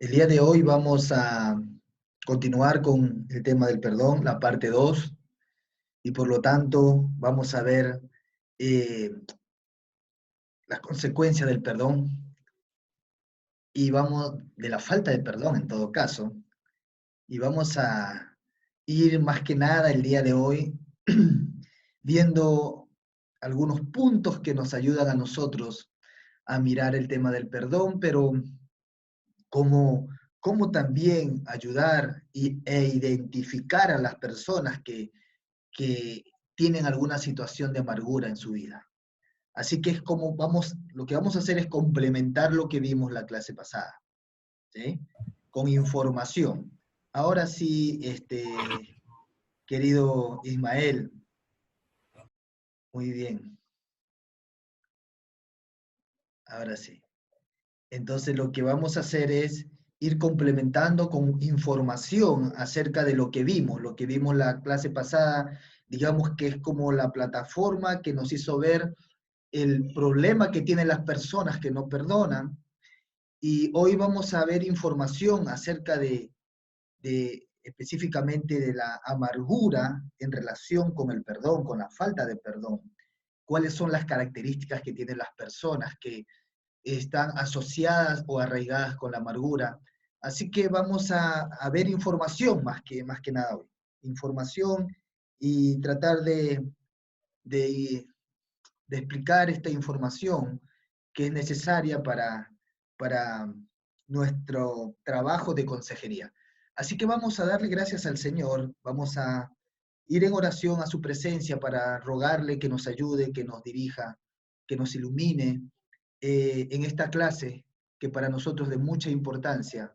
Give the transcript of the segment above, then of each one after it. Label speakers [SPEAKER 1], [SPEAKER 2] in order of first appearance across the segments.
[SPEAKER 1] El día de hoy vamos a continuar con el tema del perdón, la parte 2, y por lo tanto vamos a ver eh, las consecuencias del perdón y vamos de la falta de perdón en todo caso, y vamos a ir más que nada el día de hoy viendo algunos puntos que nos ayudan a nosotros a mirar el tema del perdón, pero cómo, cómo también ayudar e identificar a las personas que tienen alguna situación de amargura en su vida. Así que es como lo que vamos a hacer es complementar lo que vimos la clase pasada, ¿sí? Con información. Ahora sí, querido Ismael, muy bien, ahora sí. Entonces lo que vamos a hacer es ir complementando con información acerca de lo que vimos la clase pasada, digamos que es como la plataforma que nos hizo ver el problema que tienen las personas que no perdonan. Y hoy vamos a ver información acerca de específicamente de la amargura en relación con el perdón, con la falta de perdón. ¿Cuáles son las características que tienen las personas que están asociadas o arraigadas con la amargura? Así que vamos a ver información más que nada hoy. Información y tratar de, de explicar esta información que es necesaria para nuestro trabajo de consejería. Así que vamos a darle gracias al Señor, vamos a ir en oración a su presencia para rogarle que nos ayude, que nos dirija, que nos ilumine en esta clase que para nosotros es de mucha importancia.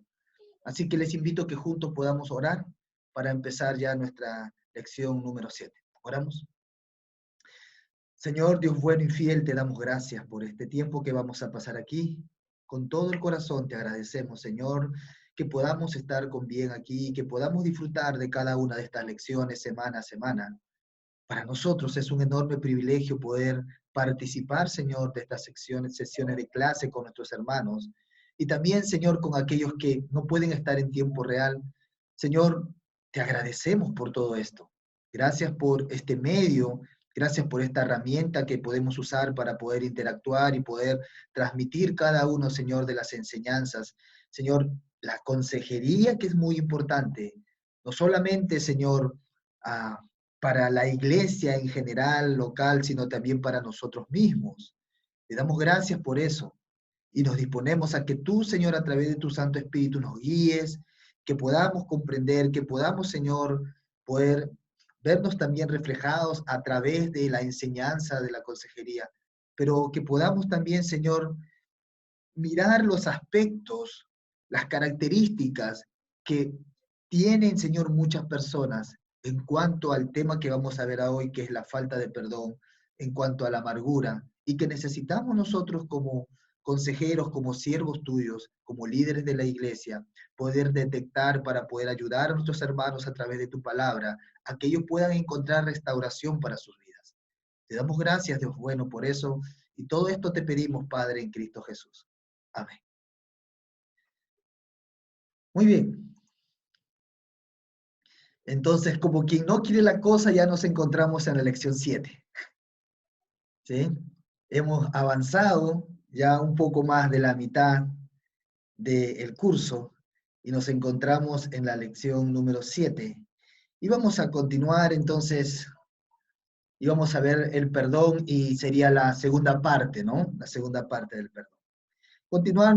[SPEAKER 1] Así que les invito a que juntos podamos orar para empezar ya nuestra lección número 7. ¿Oramos? Señor Dios bueno y fiel, te damos gracias por este tiempo que vamos a pasar aquí. Con todo el corazón te agradecemos, Señor, que podamos estar con bien aquí, que podamos disfrutar de cada una de estas lecciones semana a semana. Para nosotros es un enorme privilegio poder participar, Señor, de estas sesiones de clase con nuestros hermanos y también, Señor, con aquellos que no pueden estar en tiempo real. Señor, te agradecemos por todo esto. Gracias por este medio, gracias por esta herramienta que podemos usar para poder interactuar y poder transmitir cada uno, Señor, de las enseñanzas. Señor, la consejería que es muy importante, no solamente, Señor, para la iglesia en general, local, sino también para nosotros mismos. Te damos gracias por eso y nos disponemos a que tú, Señor, a través de tu Santo Espíritu nos guíes, que podamos comprender, que podamos, Señor, poder vernos también reflejados a través de la enseñanza de la consejería, pero que podamos también, Señor, mirar los aspectos, las características que tienen, Señor, muchas personas en cuanto al tema que vamos a ver hoy, que es la falta de perdón, en cuanto a la amargura, y que necesitamos nosotros como consejeros, como siervos tuyos, como líderes de la iglesia, poder detectar para poder ayudar a nuestros hermanos a través de tu palabra, a que ellos puedan encontrar restauración para sus vidas. Te damos gracias, Dios bueno, por eso, y todo esto te pedimos, Padre, en Cristo Jesús. Amén. Muy bien. Entonces, como quien no quiere la cosa, ya nos encontramos en la lección 7. ¿Sí? Hemos avanzado ya un poco más de la mitad del curso y nos encontramos en la lección número 7. Y vamos a continuar entonces, y vamos a ver el perdón y sería la segunda parte, ¿no? La segunda parte del perdón.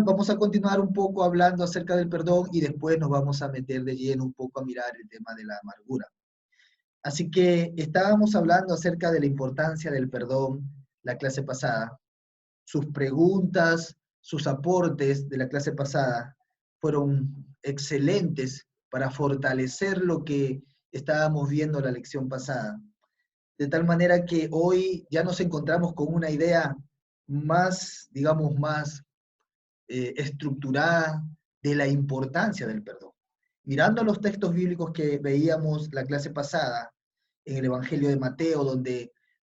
[SPEAKER 1] Vamos a continuar un poco hablando acerca del perdón y después nos vamos a meter de lleno un poco a mirar el tema de la amargura. Así que estábamos hablando acerca de la importancia del perdón la clase pasada. Sus preguntas, sus aportes de la clase pasada fueron excelentes para fortalecer lo que estábamos viendo en la lección pasada. De tal manera que hoy ya nos encontramos con una idea más, digamos, más estructurada de la importancia del perdón. Mirando los textos bíblicos que veíamos la clase pasada, en el Evangelio de Mateo,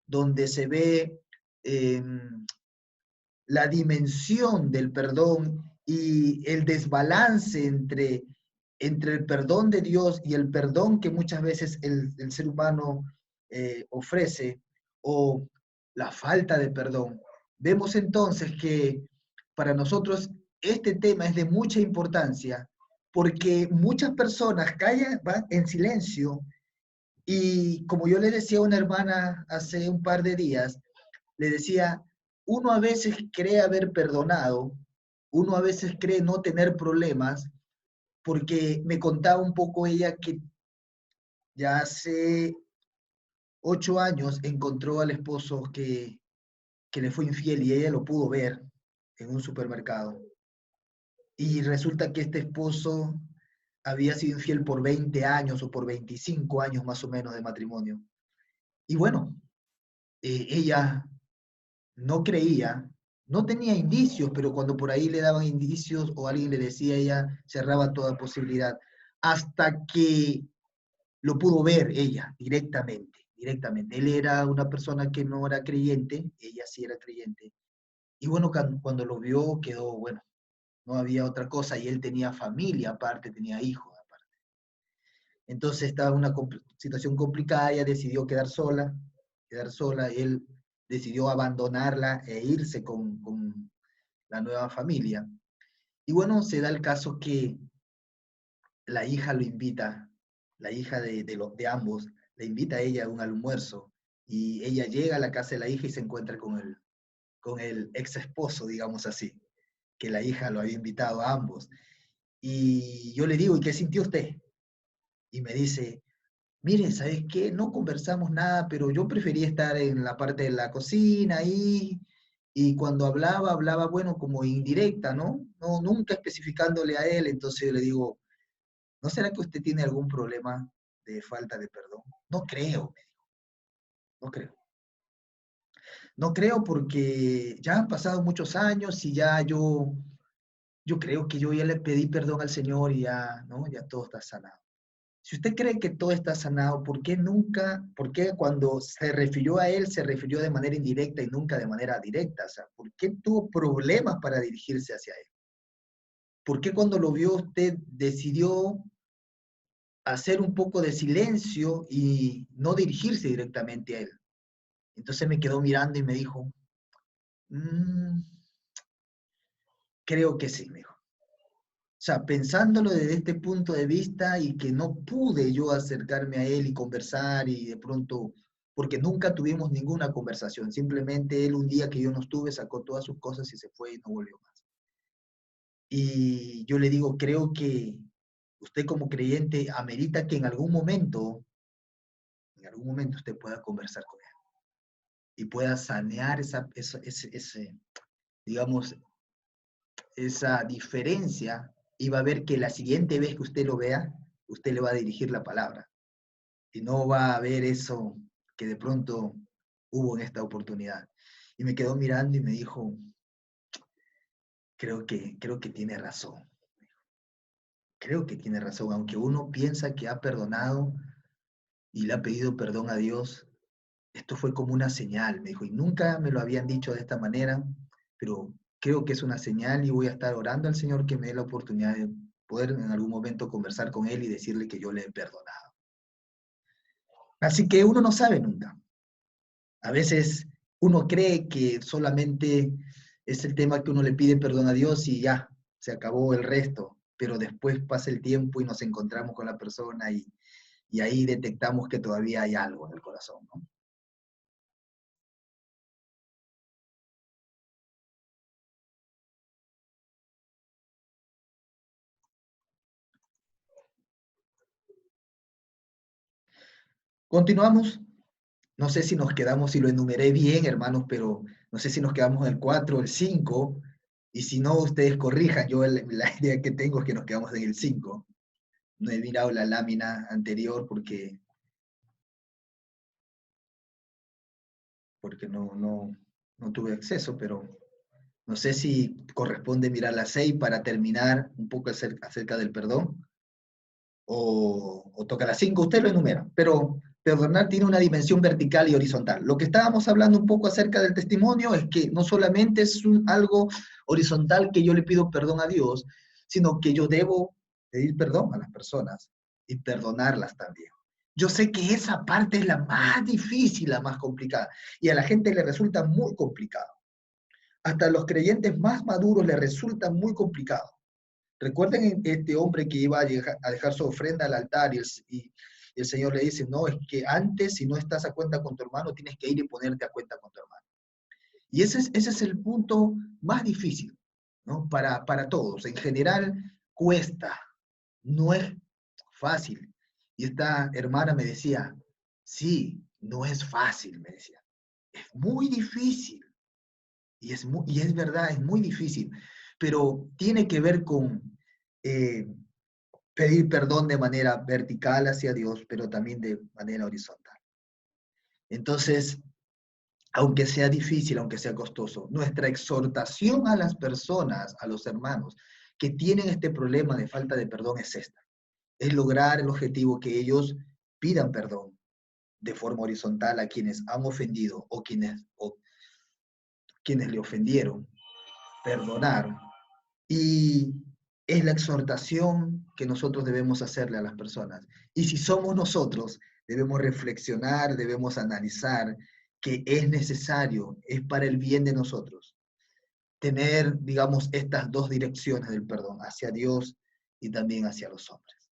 [SPEAKER 1] donde se ve la dimensión del perdón y el desbalance entre el perdón de Dios y el perdón que muchas veces el ser humano ofrece, o la falta de perdón. Vemos entonces que para nosotros este tema es de mucha importancia porque muchas personas callan, van en silencio y como yo le decía a una hermana hace un par de días, le decía, uno a veces cree haber perdonado, uno a veces cree no tener problemas, porque me contaba un poco ella que ya hace 8 años encontró al esposo que le fue infiel y ella lo pudo ver en un supermercado. Y resulta que este esposo había sido infiel por 20 años o por 25 años más o menos de matrimonio. Y bueno, ella no creía, no tenía indicios, pero cuando por ahí le daban indicios o alguien le decía, ella cerraba toda posibilidad, hasta que lo pudo ver ella directamente, directamente. Él era una persona que no era creyente, ella sí era creyente. Y bueno, cuando lo vio quedó, bueno, no había otra cosa y él tenía familia aparte, tenía hijos aparte. Entonces estaba en una situación complicada, ella decidió quedar sola, él decidió abandonarla e irse con la nueva familia. Y bueno, se da el caso que la hija lo invita, la hija de ambos, le invita a ella a un almuerzo y ella llega a la casa de la hija y se encuentra con el ex esposo, digamos así, que la hija lo había invitado a ambos. Y yo le digo, ¿y qué sintió usted? Y me dice, mire, ¿sabes qué? No conversamos nada, pero yo prefería estar en la parte de la cocina ahí. Y cuando hablaba, hablaba, bueno, como indirecta, ¿no? No, nunca especificándole a él. Entonces yo le digo, ¿no será que usted tiene algún problema de falta de perdón? No creo, no creo. No creo porque ya han pasado muchos años y ya yo creo que yo ya le pedí perdón al Señor y ya, ¿no? Ya todo está sanado. Si usted cree que todo está sanado, por qué cuando se refirió a él, se refirió de manera indirecta y nunca de manera directa? O sea, ¿por qué tuvo problemas para dirigirse hacia él? ¿Por qué cuando lo vio usted decidió hacer un poco de silencio y no dirigirse directamente a él? Entonces me quedó mirando y me dijo, "Mm, creo que sí", me dijo. O sea, pensándolo desde este punto de vista y que no pude yo acercarme a él y conversar y de pronto, porque nunca tuvimos ninguna conversación, simplemente él un día que yo no estuve sacó todas sus cosas y se fue y no volvió más. Y yo le digo, creo que usted como creyente amerita que en algún momento usted pueda conversar con él y pueda sanear digamos, esa diferencia y va a ver que la siguiente vez que usted lo vea, usted le va a dirigir la palabra y no va a ver eso que de pronto hubo en esta oportunidad. Y me quedó mirando y me dijo, creo que tiene razón, creo que tiene razón, aunque uno piensa que ha perdonado y le ha pedido perdón a Dios, esto fue como una señal, me dijo, y nunca me lo habían dicho de esta manera, pero creo que es una señal y voy a estar orando al Señor que me dé la oportunidad de poder en algún momento conversar con Él y decirle que yo le he perdonado. Así que uno no sabe nunca. A veces uno cree que solamente es el tema que uno le pide perdón a Dios y ya, se acabó el resto, pero después pasa el tiempo y nos encontramos con la persona y ahí detectamos que todavía hay algo en el corazón, ¿no? Continuamos. No sé si nos quedamos, si lo enumeré bien, hermanos, pero no sé si nos quedamos en el 4 o el 5, y si no, ustedes corrijan. Yo la idea que tengo es que nos quedamos en el 5. No he mirado la lámina anterior porque no tuve acceso, pero no sé si corresponde mirar la 6 para terminar un poco acerca del perdón, o toca la 5. Usted lo enumera, pero perdonar tiene una dimensión vertical y horizontal. Lo que estábamos hablando un poco acerca del testimonio es que no solamente es algo horizontal que yo le pido perdón a Dios, sino que yo debo pedir perdón a las personas y perdonarlas también. Yo sé que esa parte es la más difícil, la más complicada, y a la gente le resulta muy complicado. Hasta a los creyentes más maduros le resulta muy complicado. Recuerden este hombre que iba a dejar su ofrenda al altar y el Señor le dice, no, es que antes, si no estás a cuenta con tu hermano, tienes que ir y ponerte a cuenta con tu hermano. Y ese es el punto más difícil, ¿no? Para todos. En general, cuesta, no es fácil. Y esta hermana me decía, sí, no es fácil, me decía. Es muy difícil. Y es verdad, es muy difícil. Pero tiene que ver con pedir perdón de manera vertical hacia Dios, pero también de manera horizontal. Entonces, aunque sea difícil, aunque sea costoso, nuestra exhortación a las personas, a los hermanos que tienen este problema de falta de perdón es esta. Es lograr el objetivo que ellos pidan perdón de forma horizontal a quienes han ofendido o quienes le ofendieron, perdonar. Y es la exhortación que nosotros debemos hacerle a las personas. Y si somos nosotros, debemos reflexionar, debemos analizar que es necesario, es para el bien de nosotros, tener, digamos, estas dos direcciones del perdón, hacia Dios y también hacia los hombres.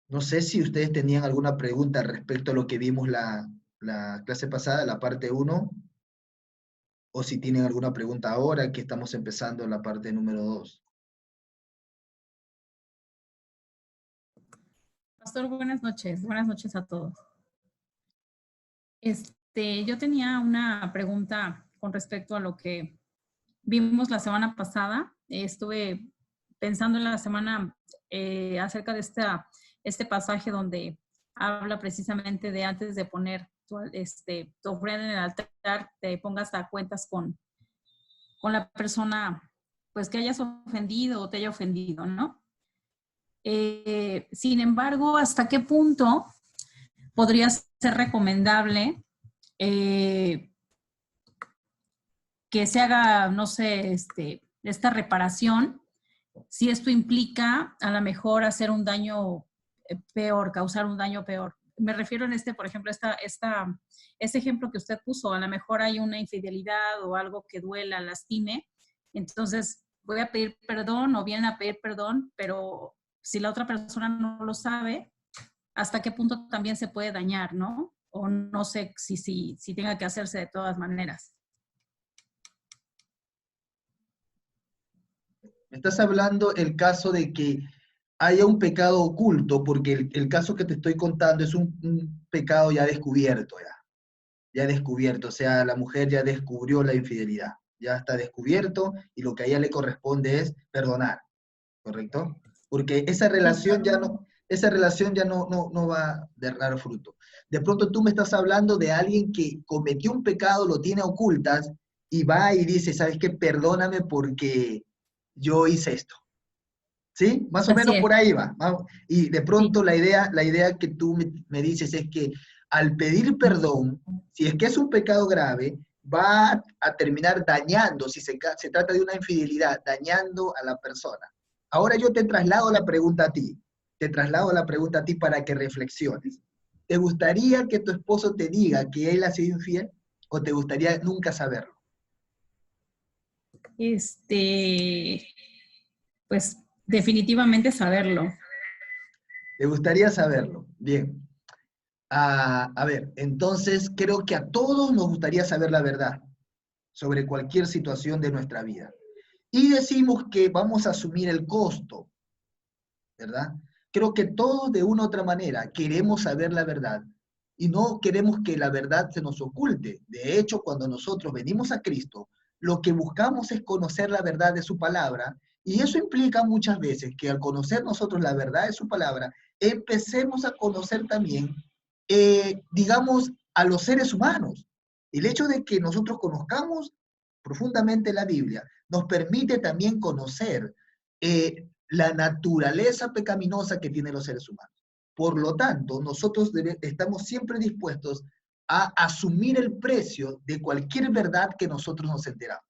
[SPEAKER 1] No sé si ustedes tenían alguna pregunta respecto a lo que vimos la clase pasada, la parte uno, o si tienen alguna pregunta ahora que estamos empezando la parte número 2.
[SPEAKER 2] Pastor, buenas noches a todos. Yo tenía una pregunta con respecto a lo que vimos la semana pasada. Estuve pensando en la semana acerca de este pasaje donde habla precisamente de antes de poner tu ofrenda en el altar, te pongas a cuentas con la persona pues que hayas ofendido o te haya ofendido, ¿no? Sin embargo, ¿hasta qué punto podría ser recomendable que se haga, no sé, esta reparación, si esto implica a lo mejor hacer un daño peor, causar un daño peor? Me refiero en por ejemplo, este ejemplo que usted puso, a lo mejor hay una infidelidad o algo que duela, lastime, entonces voy a pedir perdón o vienen a pedir perdón, pero si la otra persona no lo sabe, ¿hasta qué punto también se puede dañar, no? O no sé si tenga que hacerse de todas maneras.
[SPEAKER 1] Me estás hablando el caso de que haya un pecado oculto, porque el caso que te estoy contando es un pecado ya descubierto, ya descubierto, o sea, la mujer ya descubrió la infidelidad, ya está descubierto y lo que a ella le corresponde es perdonar, ¿correcto? Porque esa relación ya no va a dar fruto. De pronto tú me estás hablando de alguien que cometió un pecado, lo tiene a ocultas y va y dice, ¿sabes qué? Perdóname porque yo hice esto. ¿Sí? Más o
[SPEAKER 2] Así
[SPEAKER 1] menos
[SPEAKER 2] es,
[SPEAKER 1] por ahí va. Y de
[SPEAKER 2] sí.
[SPEAKER 1] pronto la idea que tú me dices es que al pedir perdón, si es que es un pecado grave, va a terminar dañando, si se trata de una infidelidad, dañando a la persona. Ahora yo te traslado la pregunta a ti, te traslado la pregunta a ti para que reflexiones. ¿Te gustaría que tu esposo te diga que él ha sido infiel o te gustaría nunca saberlo?
[SPEAKER 2] Pues definitivamente saberlo.
[SPEAKER 1] ¿Te gustaría saberlo? Bien. A ver, entonces creo que a todos nos gustaría saber la verdad sobre cualquier situación de nuestra vida. Y decimos que vamos a asumir el costo, ¿verdad? Creo que todos de una u otra manera queremos saber la verdad y no queremos que la verdad se nos oculte. De hecho, cuando nosotros venimos a Cristo, lo que buscamos es conocer la verdad de su palabra y eso implica muchas veces que al conocer nosotros la verdad de su palabra, empecemos a conocer también, digamos, a los seres humanos. El hecho de que nosotros conozcamos profundamente la Biblia nos permite también conocer la naturaleza pecaminosa que tienen los seres humanos. Por lo tanto, nosotros estamos siempre dispuestos a asumir el precio de cualquier verdad que nosotros nos enteramos.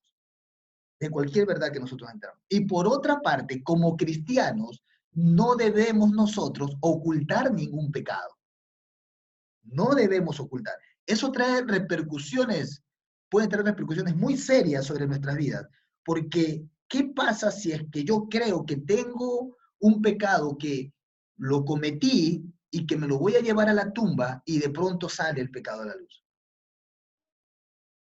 [SPEAKER 1] De cualquier verdad que nosotros nos enteramos. Y por otra parte, como cristianos, no debemos nosotros ocultar ningún pecado. No debemos ocultar. Eso trae repercusiones, puede traer repercusiones muy serias sobre nuestras vidas. Porque, ¿qué pasa si es que yo creo que tengo un pecado que lo cometí y que me lo voy a llevar a la tumba y de pronto sale el pecado a la luz?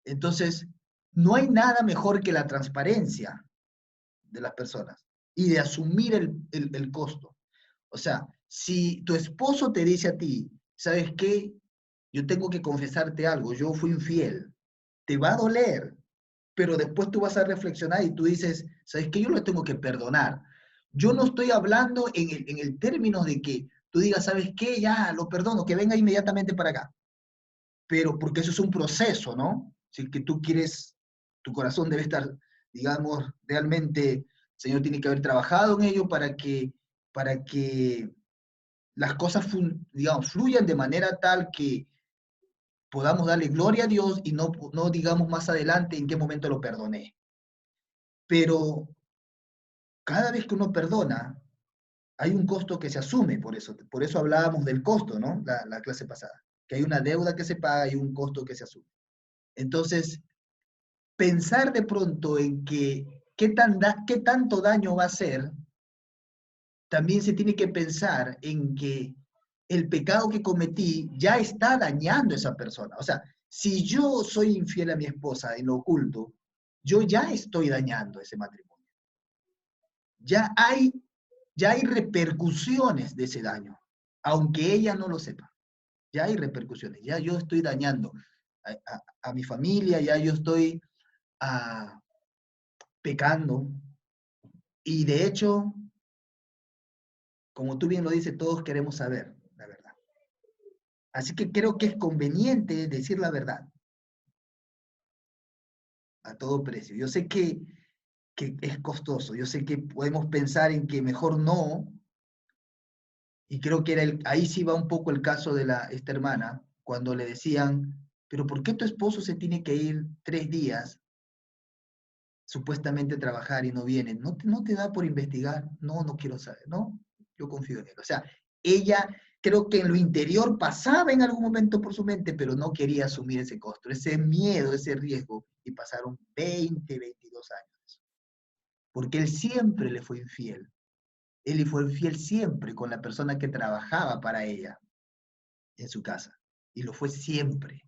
[SPEAKER 1] Entonces, no hay nada mejor que la transparencia de las personas y de asumir el costo. O sea, si tu esposo te dice a ti, ¿sabes qué? Yo tengo que confesarte algo, yo fui infiel, te va a doler, pero después tú vas a reflexionar y tú dices, ¿sabes qué? Yo lo tengo que perdonar. Yo no estoy hablando en el término de que tú digas, ¿sabes qué? Ya, lo perdono, que venga inmediatamente para acá. Pero porque eso es un proceso, ¿no? Si que tú quieres, tu corazón debe estar, digamos, realmente, el Señor tiene que haber trabajado en ello para que las cosas, digamos, fluyan de manera tal que podamos darle gloria a Dios y no digamos más adelante en qué momento lo perdoné. Pero cada vez que uno perdona, hay un costo que se asume por eso hablábamos del costo, ¿no? La clase pasada, que hay una deuda que se paga y un costo que se asume. Entonces, pensar de pronto en que qué tanto daño va a hacer, también se tiene que pensar en que el pecado que cometí ya está dañando a esa persona. O sea, si yo soy infiel a mi esposa en lo oculto, yo ya estoy dañando ese matrimonio. Ya hay, ya hay repercusiones de ese daño, aunque ella no lo sepa. Ya hay repercusiones, ya yo estoy dañando a mi familia, ya yo estoy pecando. Y de hecho, como tú bien lo dices, todos queremos saber la verdad. Así que creo que es conveniente decir la verdad a todo precio. Yo sé que es costoso, yo sé que podemos pensar en que mejor no, y creo que ahí sí va un poco el caso de esta hermana, cuando le decían, pero ¿por qué tu esposo se tiene que ir 3 días supuestamente a trabajar y no viene? ¿No te da por investigar? No, no quiero saber, no, yo confío en él. O sea, ella creo que en lo interior pasaba en algún momento por su mente, pero no quería asumir ese costo, ese miedo, ese riesgo, y pasaron 20, 22 años. Porque él siempre le fue infiel. Él le fue infiel siempre con la persona que trabajaba para ella en su casa. Y lo fue siempre,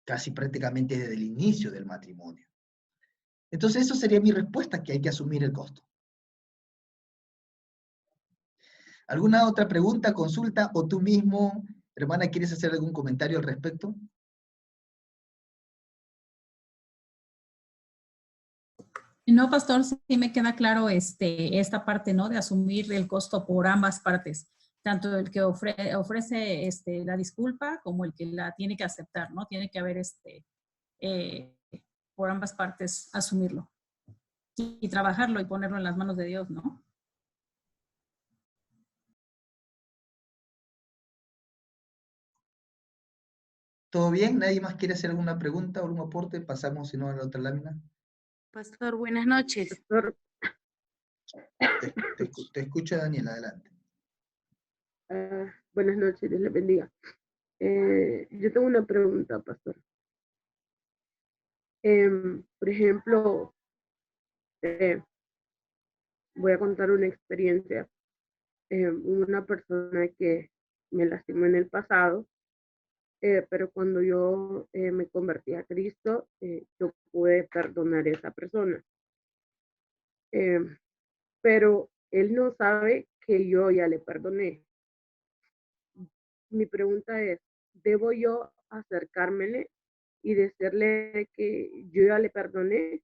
[SPEAKER 1] casi prácticamente desde el inicio del matrimonio. Entonces, eso sería mi respuesta, que hay que asumir el costo. ¿Alguna otra pregunta, consulta, o tú mismo, hermana, quieres hacer algún comentario al respecto?
[SPEAKER 2] No, pastor, sí me queda claro esta parte, ¿no? De asumir el costo por ambas partes, tanto el que ofrece la disculpa como el que la tiene que aceptar, ¿no? Tiene que haber eh, por ambas partes asumirlo y trabajarlo y ponerlo en las manos de Dios, ¿no?
[SPEAKER 1] ¿Todo bien? ¿Nadie más quiere hacer alguna pregunta o algún aporte? Pasamos, si no, a la otra lámina.
[SPEAKER 3] Pastor, buenas noches.
[SPEAKER 4] Pastor,
[SPEAKER 1] Te escucho, Daniel, adelante.
[SPEAKER 4] buenas noches, Dios le bendiga. Yo tengo una pregunta, pastor. Por ejemplo, voy a contar una experiencia. Una persona que me lastimó en el pasado, pero cuando yo me convertí a Cristo, yo pude perdonar a esa persona. Pero él no sabe que yo ya le perdoné. Mi pregunta es, ¿debo yo acercármele y decirle que yo ya le perdoné?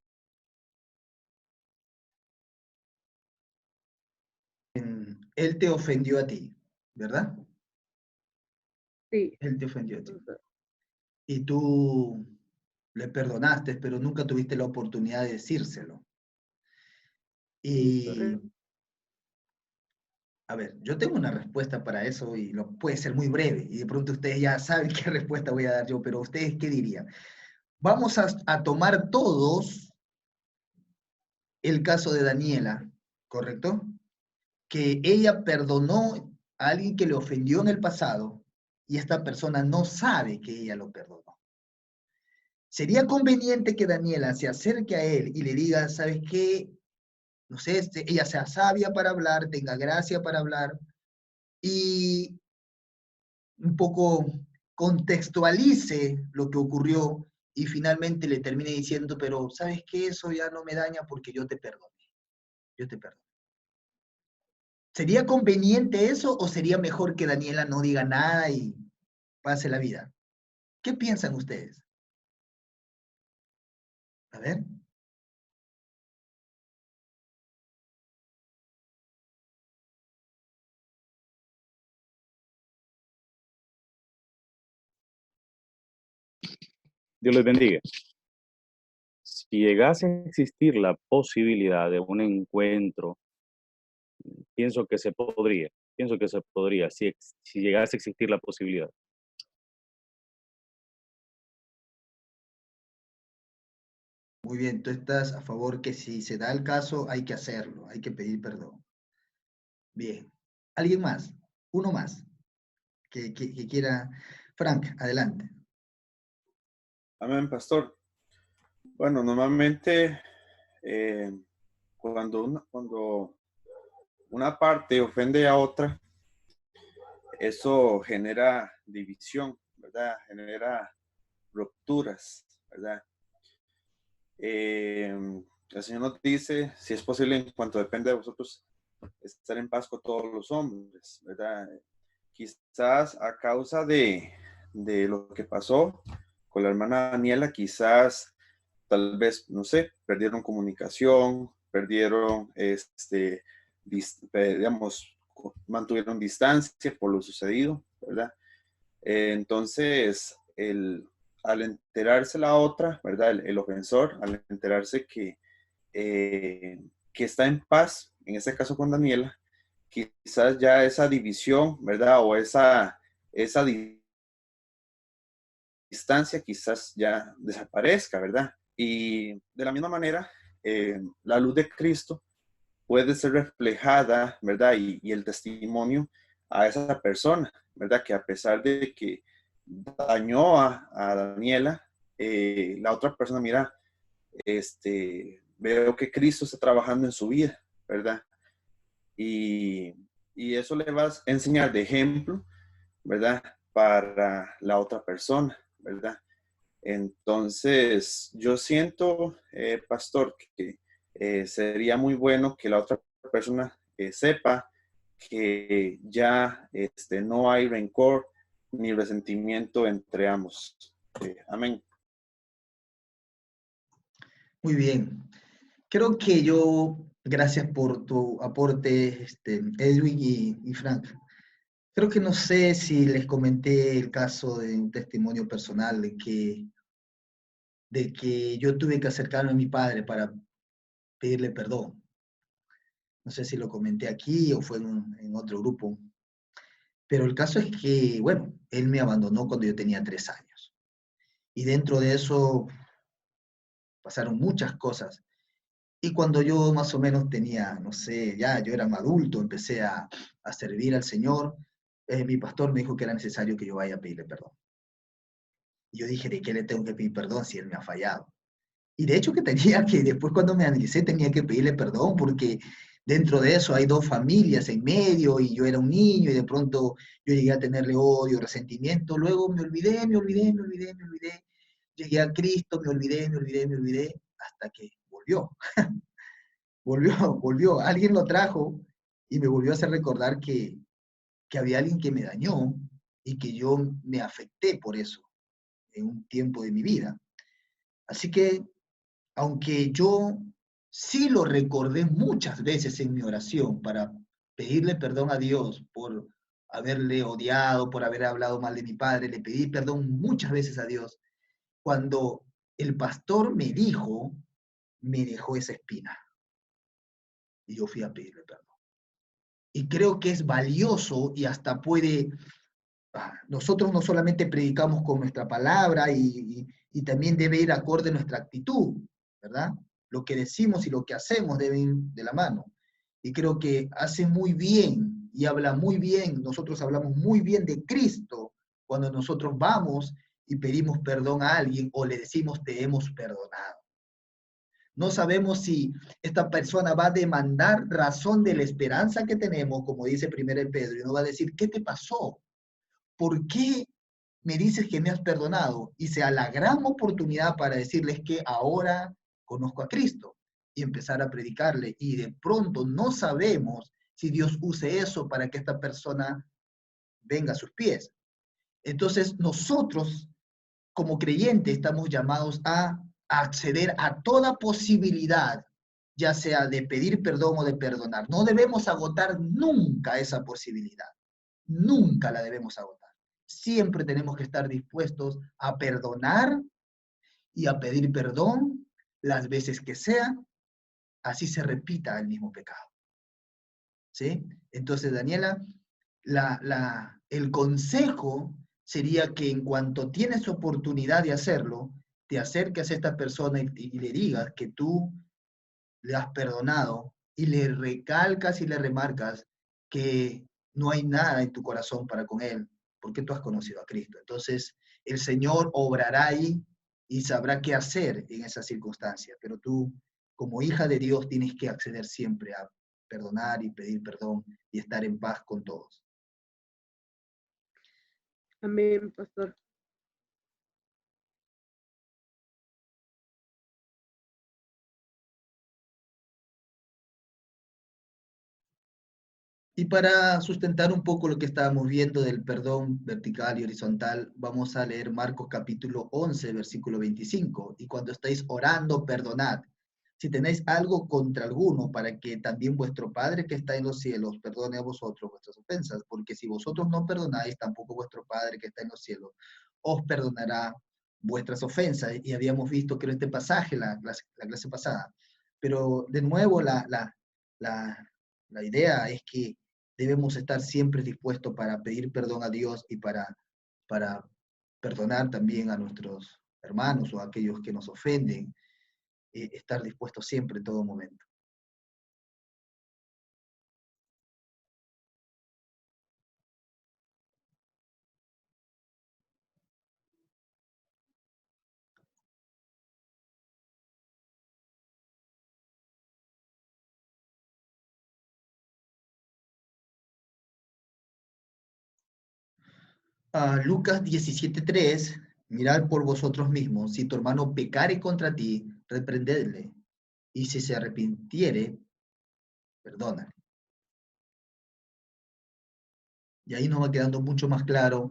[SPEAKER 1] Él te ofendió a ti, ¿verdad?
[SPEAKER 4] Sí.
[SPEAKER 1] Él te ofendió a ti. Y tú le perdonaste, pero nunca tuviste la oportunidad de decírselo. Y,
[SPEAKER 4] Correcto.
[SPEAKER 1] A ver, yo tengo una respuesta para eso y puede ser muy breve. Y de pronto ustedes ya saben qué respuesta voy a dar yo, pero ustedes, ¿qué dirían? Vamos a tomar todos el caso de Daniela, ¿correcto? Que ella perdonó a alguien que le ofendió en el pasado y esta persona no sabe que ella lo perdonó. Sería conveniente que Daniela se acerque a él y le diga, ¿sabes qué? No sé, ella sea sabia para hablar, tenga gracia para hablar y un poco contextualice lo que ocurrió y finalmente le termine diciendo, pero ¿sabes qué? Eso ya no me daña porque yo te perdoné. Yo te perdono. ¿Sería conveniente eso o sería mejor que Daniela no diga nada y pase la vida? ¿Qué piensan ustedes? A ver.
[SPEAKER 5] Dios les bendiga. Si llegase a existir la posibilidad de un encuentro, pienso que se podría, si llegase a existir la posibilidad.
[SPEAKER 1] Muy bien, tú estás a favor que si se da el caso hay que hacerlo, hay que pedir perdón. Bien. ¿Alguien más? Uno más que quiera. Frank, adelante.
[SPEAKER 6] Amén, pastor. Bueno, normalmente cuando una parte ofende a otra, eso genera división, ¿verdad? Genera rupturas, ¿verdad? El Señor nos dice, si es posible, en cuanto depende de vosotros, estar en paz con todos los hombres, ¿verdad? Quizás a causa de lo que pasó con la hermana Daniela, quizás, tal vez, no sé, perdieron comunicación, perdieron, digamos, mantuvieron distancia por lo sucedido, ¿verdad? Entonces, al enterarse la otra, ¿verdad? El ofensor, al enterarse que está en paz, en este caso con Daniela, quizás ya esa división, ¿verdad? O esa distancia quizás ya desaparezca, ¿verdad? Y de la misma manera, la luz de Cristo puede ser reflejada, ¿verdad? Y el testimonio a esa persona, ¿verdad? Que a pesar de que dañó a Daniela, la otra persona, mira, veo que Cristo está trabajando en su vida, ¿verdad? Y eso le vas a enseñar de ejemplo, ¿verdad? Para la otra persona, ¿verdad? Entonces, yo siento, pastor, que sería muy bueno que la otra persona sepa que ya no hay rencor ni resentimiento entre ambos. Amén.
[SPEAKER 1] Muy bien. Creo que gracias por tu aporte, Edwin y Frank. Creo que no sé si les comenté el caso de un testimonio personal de que yo tuve que acercarme a mi padre para pedirle perdón. No sé si lo comenté aquí o fue en otro grupo. Pero el caso es que, bueno, él me abandonó cuando yo tenía 3 años. Y dentro de eso pasaron muchas cosas. Y cuando yo más o menos tenía, no sé, ya yo era un adulto, empecé a servir al Señor, mi pastor me dijo que era necesario que yo vaya a pedirle perdón. Y yo dije, ¿de qué le tengo que pedir perdón si él me ha fallado? Y de hecho que tenía que, después cuando me analicé, tenía que pedirle perdón porque dentro de eso hay 2 familias en medio y yo era un niño y de pronto yo llegué a tenerle odio, resentimiento. Luego me olvidé, llegué a Cristo, me olvidé, hasta que volvió. Volvió. Alguien lo trajo y me volvió a hacer recordar que había alguien que me dañó y que yo me afecté por eso en un tiempo de mi vida. Así que aunque yo sí lo recordé muchas veces en mi oración para pedirle perdón a Dios por haberle odiado, por haber hablado mal de mi padre, le pedí perdón muchas veces a Dios. Cuando el pastor me dijo, me dejó esa espina y yo fui a pedirle perdón. Y creo que es valioso y hasta puede... Nosotros no solamente predicamos con nuestra palabra y también debe ir acorde a nuestra actitud, ¿verdad? Lo que decimos y lo que hacemos deben ir de la mano. Y creo que hace muy bien y habla muy bien, nosotros hablamos muy bien de Cristo cuando nosotros vamos y pedimos perdón a alguien o le decimos te hemos perdonado. No sabemos si esta persona va a demandar razón de la esperanza que tenemos, como dice primero Pedro, y no va a decir, ¿qué te pasó? ¿Por qué me dices que me has perdonado? Y sea la gran oportunidad para decirles que ahora conozco a Cristo y empezar a predicarle. Y de pronto no sabemos si Dios use eso para que esta persona venga a sus pies. Entonces nosotros, como creyentes, estamos llamados a acceder a toda posibilidad, ya sea de pedir perdón o de perdonar. No debemos agotar nunca esa posibilidad. Nunca la debemos agotar. Siempre tenemos que estar dispuestos a perdonar y a pedir perdón las veces que sea, así se repita el mismo pecado. ¿Sí? Entonces, Daniela, el consejo sería que en cuanto tienes oportunidad de hacerlo, te acerques a esta persona y le digas que tú le has perdonado y le recalcas y le remarcas que no hay nada en tu corazón para con él, porque tú has conocido a Cristo. Entonces, el Señor obrará ahí y sabrá qué hacer en esa circunstancia, pero tú, como hija de Dios, tienes que acceder siempre a perdonar y pedir perdón y estar en paz con todos.
[SPEAKER 4] Amén, pastor.
[SPEAKER 1] Y para sustentar un poco lo que estábamos viendo del perdón vertical y horizontal, vamos a leer Marcos capítulo 11, versículo 25. Y cuando estáis orando, perdonad. Si tenéis algo contra alguno, para que también vuestro Padre que está en los cielos perdone a vosotros vuestras ofensas, porque si vosotros no perdonáis, tampoco vuestro Padre que está en los cielos os perdonará vuestras ofensas. Y habíamos visto, creo, este pasaje la clase pasada. Pero de nuevo, la idea es que debemos estar siempre dispuestos para pedir perdón a Dios y para perdonar también a nuestros hermanos o a aquellos que nos ofenden, estar dispuestos siempre en todo momento. Lucas 17:3, mirad por vosotros mismos, si tu hermano pecare contra ti, reprendedle, y si se arrepintiere, perdónale. Y ahí nos va quedando mucho más claro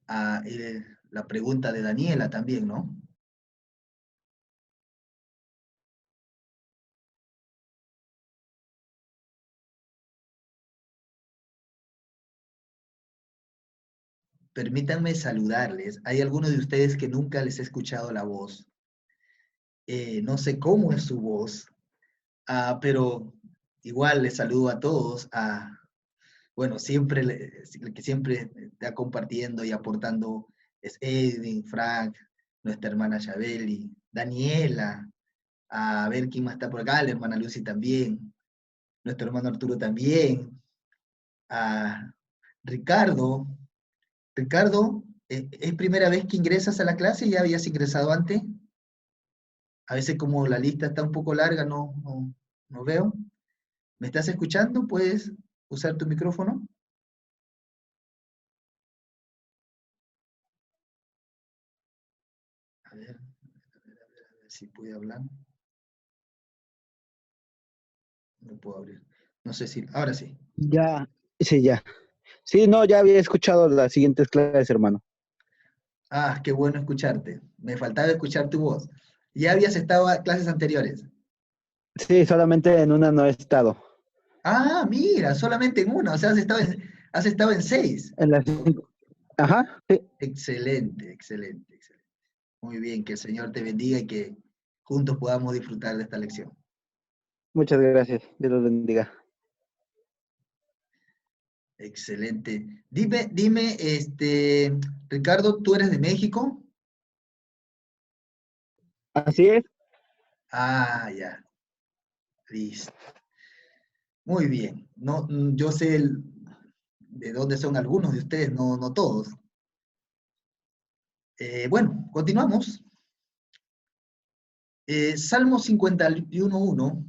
[SPEAKER 1] la pregunta de Daniela también, ¿no? Permítanme saludarles. Hay algunos de ustedes que nunca les he escuchado la voz. No sé cómo es su voz, pero igual les saludo a todos. Bueno, siempre, el que siempre está compartiendo y aportando es Edwin, Frank, nuestra hermana Chabeli, Daniela, a ver quién más está por acá, la hermana Lucy también, nuestro hermano Arturo también, a Ricardo. Ricardo, ¿es primera vez que ingresas a la clase? ¿Ya habías ingresado antes? A veces como la lista está un poco larga, no veo. ¿Me estás escuchando? ¿Puedes usar tu micrófono? A ver si puede hablar. No puedo abrir. No sé si... Ahora sí.
[SPEAKER 7] Ya, sí, ya. Sí, no, ya había escuchado las siguientes clases, hermano.
[SPEAKER 1] Qué bueno escucharte. Me faltaba escuchar tu voz. ¿Ya habías estado a clases anteriores?
[SPEAKER 7] Sí, solamente en una no he estado.
[SPEAKER 1] Mira, solamente en una. O sea, has estado en 6.
[SPEAKER 7] En las 5. Ajá, sí.
[SPEAKER 1] Excelente, excelente, excelente. Muy bien, que el Señor te bendiga y que juntos podamos disfrutar de esta lección.
[SPEAKER 7] Muchas gracias. Dios los bendiga.
[SPEAKER 1] Excelente. Dime, Ricardo, ¿tú eres de México?
[SPEAKER 7] Así es.
[SPEAKER 1] Ah, ya, listo. Muy bien. No, yo sé de dónde son algunos de ustedes, no todos. Bueno, continuamos. Salmo 51:1,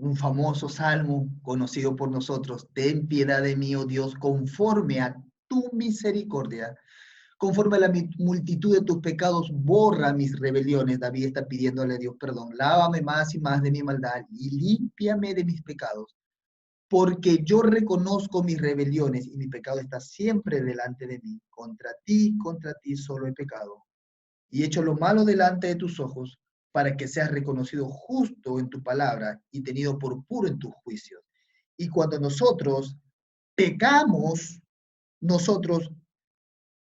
[SPEAKER 1] un famoso salmo conocido por nosotros. Ten piedad de mí, oh Dios, conforme a tu misericordia. Conforme a la multitud de tus pecados, borra mis rebeliones. David está pidiéndole a Dios perdón. Lávame más y más de mi maldad y límpiame de mis pecados, porque yo reconozco mis rebeliones y mi pecado está siempre delante de mí. Contra ti solo he pecado y hecho lo malo delante de tus ojos, para que seas reconocido justo en tu palabra y tenido por puro en tus juicios. Y cuando nosotros pecamos, nosotros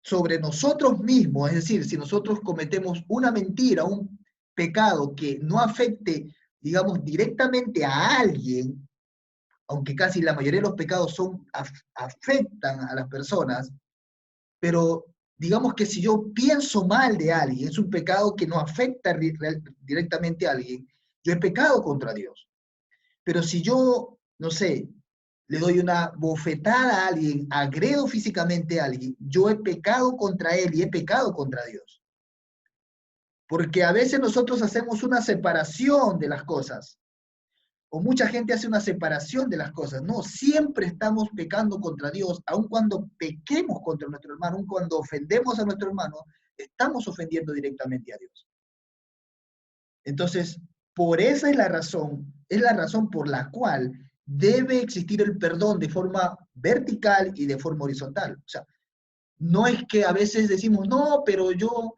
[SPEAKER 1] sobre nosotros mismos, es decir, si nosotros cometemos una mentira, un pecado que no afecte, digamos, directamente a alguien, aunque casi la mayoría de los pecados afectan a las personas, pero digamos que si yo pienso mal de alguien, es un pecado que no afecta directamente a alguien, yo he pecado contra Dios. Pero si yo, no sé, le doy una bofetada a alguien, agredo físicamente a alguien, yo he pecado contra él y he pecado contra Dios. Porque a veces nosotros hacemos una separación de las cosas, o mucha gente hace una separación de las cosas. No, siempre estamos pecando contra Dios, aun cuando pequemos contra nuestro hermano, aun cuando ofendemos a nuestro hermano, estamos ofendiendo directamente a Dios. Entonces, por esa es la razón por la cual debe existir el perdón de forma vertical y de forma horizontal. O sea, no es que a veces decimos, no, pero yo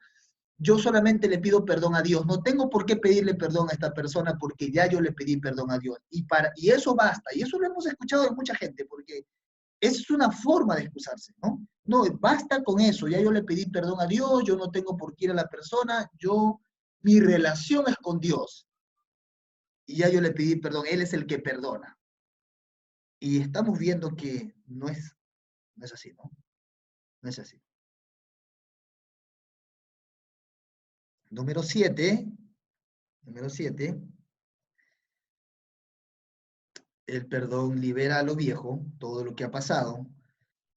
[SPEAKER 1] solamente le pido perdón a Dios. No tengo por qué pedirle perdón a esta persona porque ya yo le pedí perdón a Dios. Y eso basta. Y eso lo hemos escuchado de mucha gente porque es una forma de excusarse, ¿no? No, basta con eso. Ya yo le pedí perdón a Dios, yo no tengo por qué ir a la persona, mi relación es con Dios. Y ya yo le pedí perdón, Él es el que perdona. Y estamos viendo que no es así, ¿no? No es así. Número 7, el perdón libera a lo viejo, todo lo que ha pasado,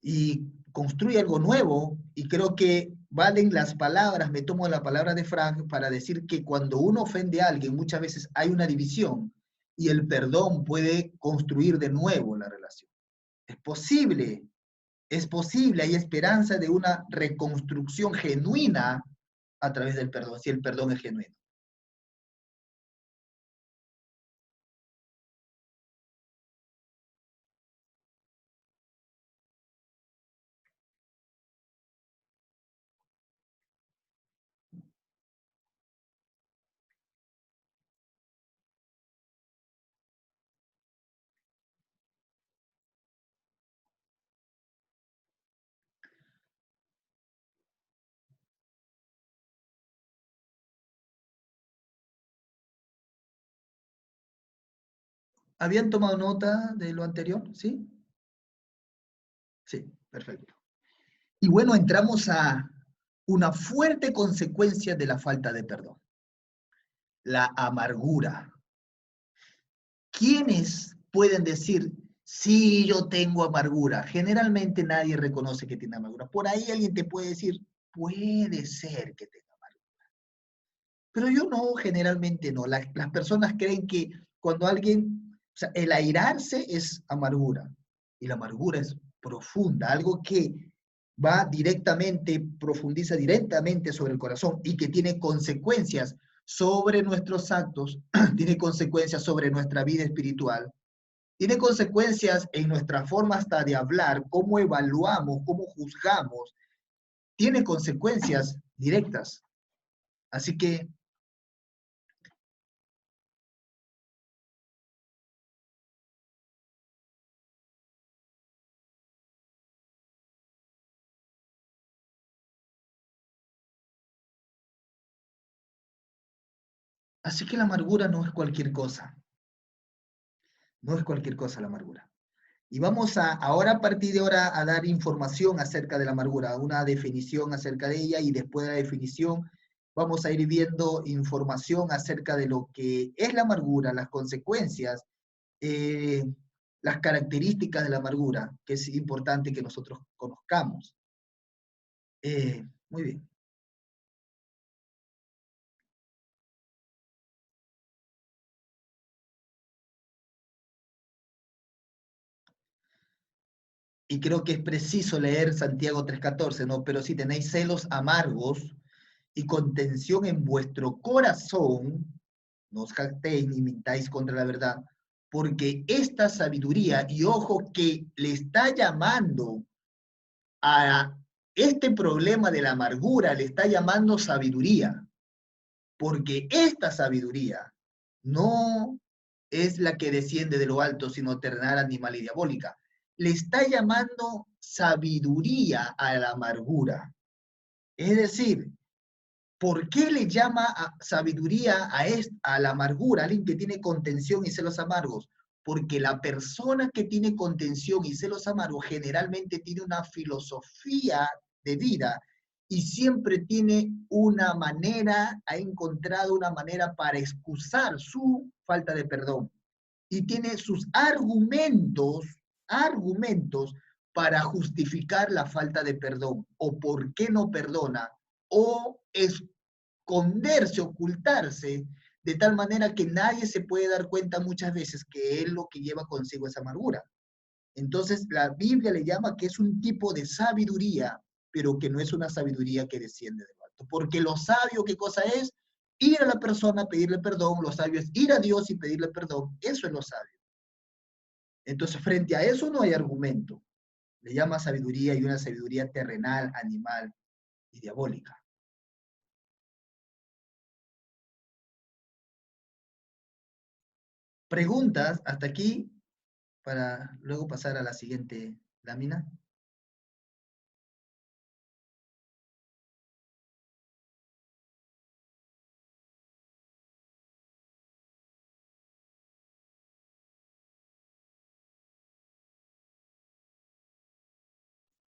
[SPEAKER 1] y construye algo nuevo. Y creo que valen las palabras, me tomo la palabra de Frank para decir que cuando uno ofende a alguien, muchas veces hay una división y el perdón puede construir de nuevo la relación. Es posible, hay esperanza de una reconstrucción genuina a través del perdón, si el perdón es genuino. ¿Habían tomado nota de lo anterior? ¿Sí? Sí, perfecto. Y bueno, entramos a una fuerte consecuencia de la falta de perdón, la amargura. ¿Quiénes pueden decir, sí, yo tengo amargura? Generalmente nadie reconoce que tiene amargura. Por ahí alguien te puede decir, puede ser que tenga amargura. Pero yo no, generalmente no. Las personas creen que cuando alguien, o sea, el airarse es amargura. Y la amargura es profunda, algo que va directamente, profundiza directamente sobre el corazón y que tiene consecuencias sobre nuestros actos, tiene consecuencias sobre nuestra vida espiritual, tiene consecuencias en nuestra forma hasta de hablar, cómo evaluamos, cómo juzgamos, tiene consecuencias directas. Así que la amargura no es cualquier cosa. No es cualquier cosa la amargura. Y vamos ahora a partir de ahora a dar información acerca de la amargura, una definición acerca de ella, y después de la definición vamos a ir viendo información acerca de lo que es la amargura, las consecuencias, eh, las características de la amargura, que es importante que nosotros conozcamos. Muy bien. Y creo que es preciso leer Santiago 3:14, ¿no? Pero si tenéis celos amargos y contención en vuestro corazón, no os jactéis ni mintáis contra la verdad, porque esta sabiduría, y ojo que le está llamando a este problema de la amargura, le está llamando sabiduría, porque esta sabiduría no es la que desciende de lo alto, sino terrenal, animal y diabólica. Le está llamando sabiduría a la amargura. Es decir, ¿por qué le llama sabiduría a la amargura, alguien que tiene contención y celos amargos? Porque la persona que tiene contención y celos amargos generalmente tiene una filosofía de vida y siempre tiene una manera, ha encontrado una manera para excusar su falta de perdón. Y tiene sus argumentos para justificar la falta de perdón, o por qué no perdona, o esconderse, ocultarse, de tal manera que nadie se puede dar cuenta muchas veces que es lo que lleva consigo esa amargura. Entonces, la Biblia le llama que es un tipo de sabiduría, pero que no es una sabiduría que desciende de lo alto. Porque lo sabio, ¿qué cosa es? Ir a la persona, pedirle perdón. Lo sabio es ir a Dios y pedirle perdón. Eso es lo sabio. Entonces, frente a eso no hay argumento. Le llama sabiduría, y una sabiduría terrenal, animal y diabólica. ¿Preguntas hasta aquí para luego pasar a la siguiente lámina?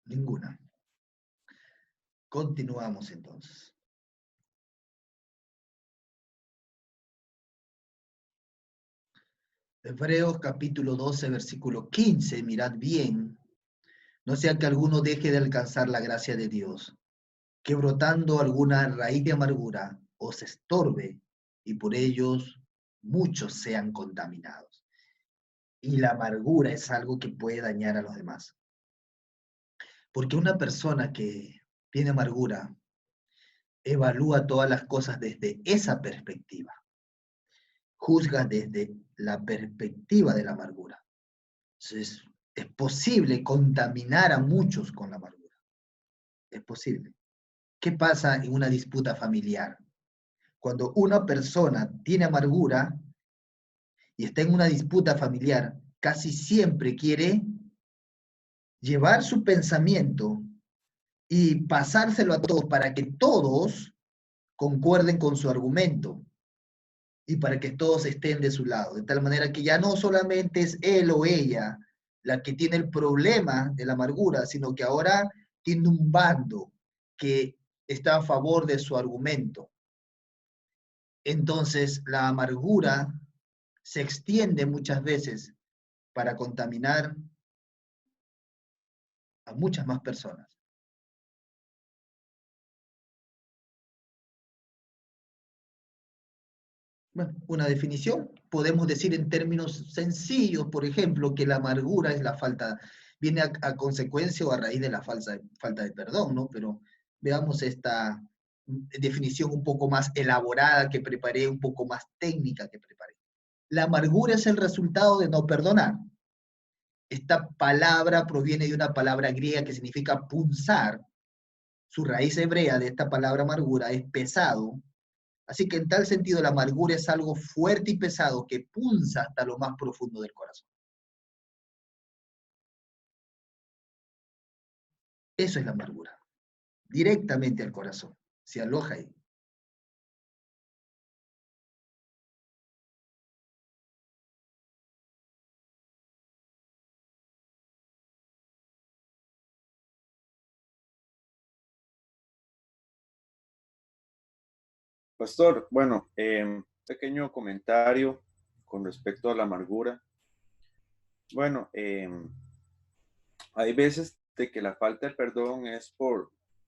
[SPEAKER 1] Ninguna. Continuamos entonces. Hebreos capítulo 12, versículo 15, mirad bien, no sea que alguno deje de alcanzar la gracia de Dios, que brotando alguna raíz de amargura os estorbe y por ellos muchos sean contaminados. Y la amargura es algo que puede dañar a los demás. Porque una persona que tiene amargura evalúa todas las cosas desde esa perspectiva, juzga desde la perspectiva de la amargura. Entonces, es posible contaminar a muchos con la amargura. Es posible. ¿Qué pasa en una disputa familiar? Cuando una persona tiene amargura y está en una disputa familiar, casi siempre quiere llevar su pensamiento y pasárselo a todos para que todos concuerden con su argumento y para que todos estén de su lado, de tal manera que ya no solamente es él o ella la que tiene el problema de la amargura, sino que ahora tiene un bando que está a favor de su argumento. Entonces, la amargura se extiende muchas veces para contaminar a muchas más personas. Bueno, una definición, podemos decir en términos sencillos, por ejemplo, que la amargura es la falta, viene a consecuencia o a raíz de la falta de perdón, ¿no? Pero veamos esta definición un poco más elaborada que preparé, un poco más técnica que preparé. La amargura es el resultado de no perdonar. Esta palabra proviene de una palabra griega que significa punzar. Su raíz hebrea de esta palabra amargura es pesado. Así que en tal sentido la amargura es algo fuerte y pesado que punza hasta lo más profundo del corazón. Eso es la amargura. Directamente al corazón. Se aloja ahí.
[SPEAKER 6] Pastor, bueno, pequeño comentario con respecto a la amargura. Bueno, hay veces de que la falta de perdón es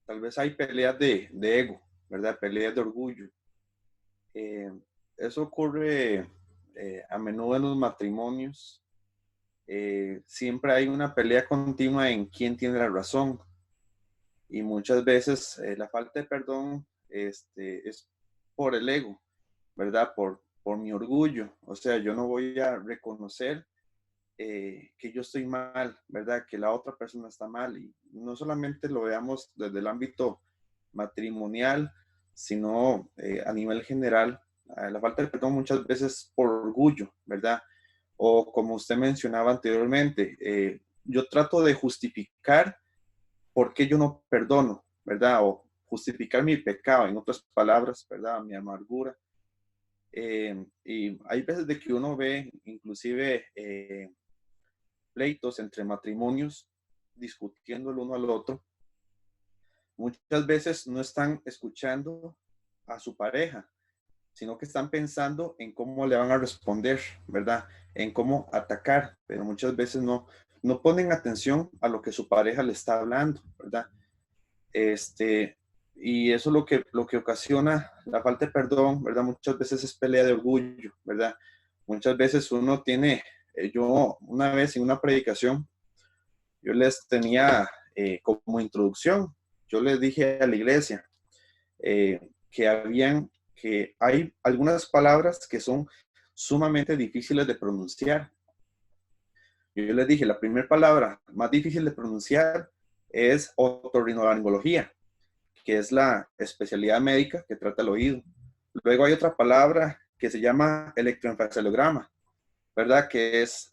[SPEAKER 6] tal vez hay peleas de ego, ¿verdad? Peleas de orgullo. Eh, Eso ocurre a menudo en los matrimonios. Siempre hay una pelea continua en quién tiene la razón. Y muchas veces la falta de perdón es por el ego, ¿verdad? Por mi orgullo. O sea, yo no voy a reconocer que yo estoy mal, ¿verdad? Que la otra persona está mal. Y no solamente lo veamos desde el ámbito matrimonial, sino a nivel general. La falta de perdón muchas veces por orgullo, ¿verdad? O como usted mencionaba anteriormente, yo trato de justificar por qué yo no perdono, ¿verdad? O justificar mi pecado, en otras palabras, ¿verdad? Mi amargura. Y hay veces de que uno ve inclusive pleitos entre matrimonios discutiendo el uno al otro. Muchas veces no están escuchando a su pareja, sino que están pensando en cómo le van a responder, ¿verdad? En cómo atacar, pero muchas veces no ponen atención a lo que su pareja le está hablando, ¿verdad? Y eso es lo que ocasiona la falta de perdón, ¿verdad? Muchas veces es pelea de orgullo, ¿verdad? Muchas veces uno tiene, yo una vez en una predicación, yo les tenía como introducción, yo les dije a la iglesia que hay algunas palabras que son sumamente difíciles de pronunciar. Yo les dije, la primera palabra más difícil de pronunciar es otorrinolaringología, que es la especialidad médica que trata el oído. Luego hay otra palabra que se llama electroencefalograma, ¿verdad? Que es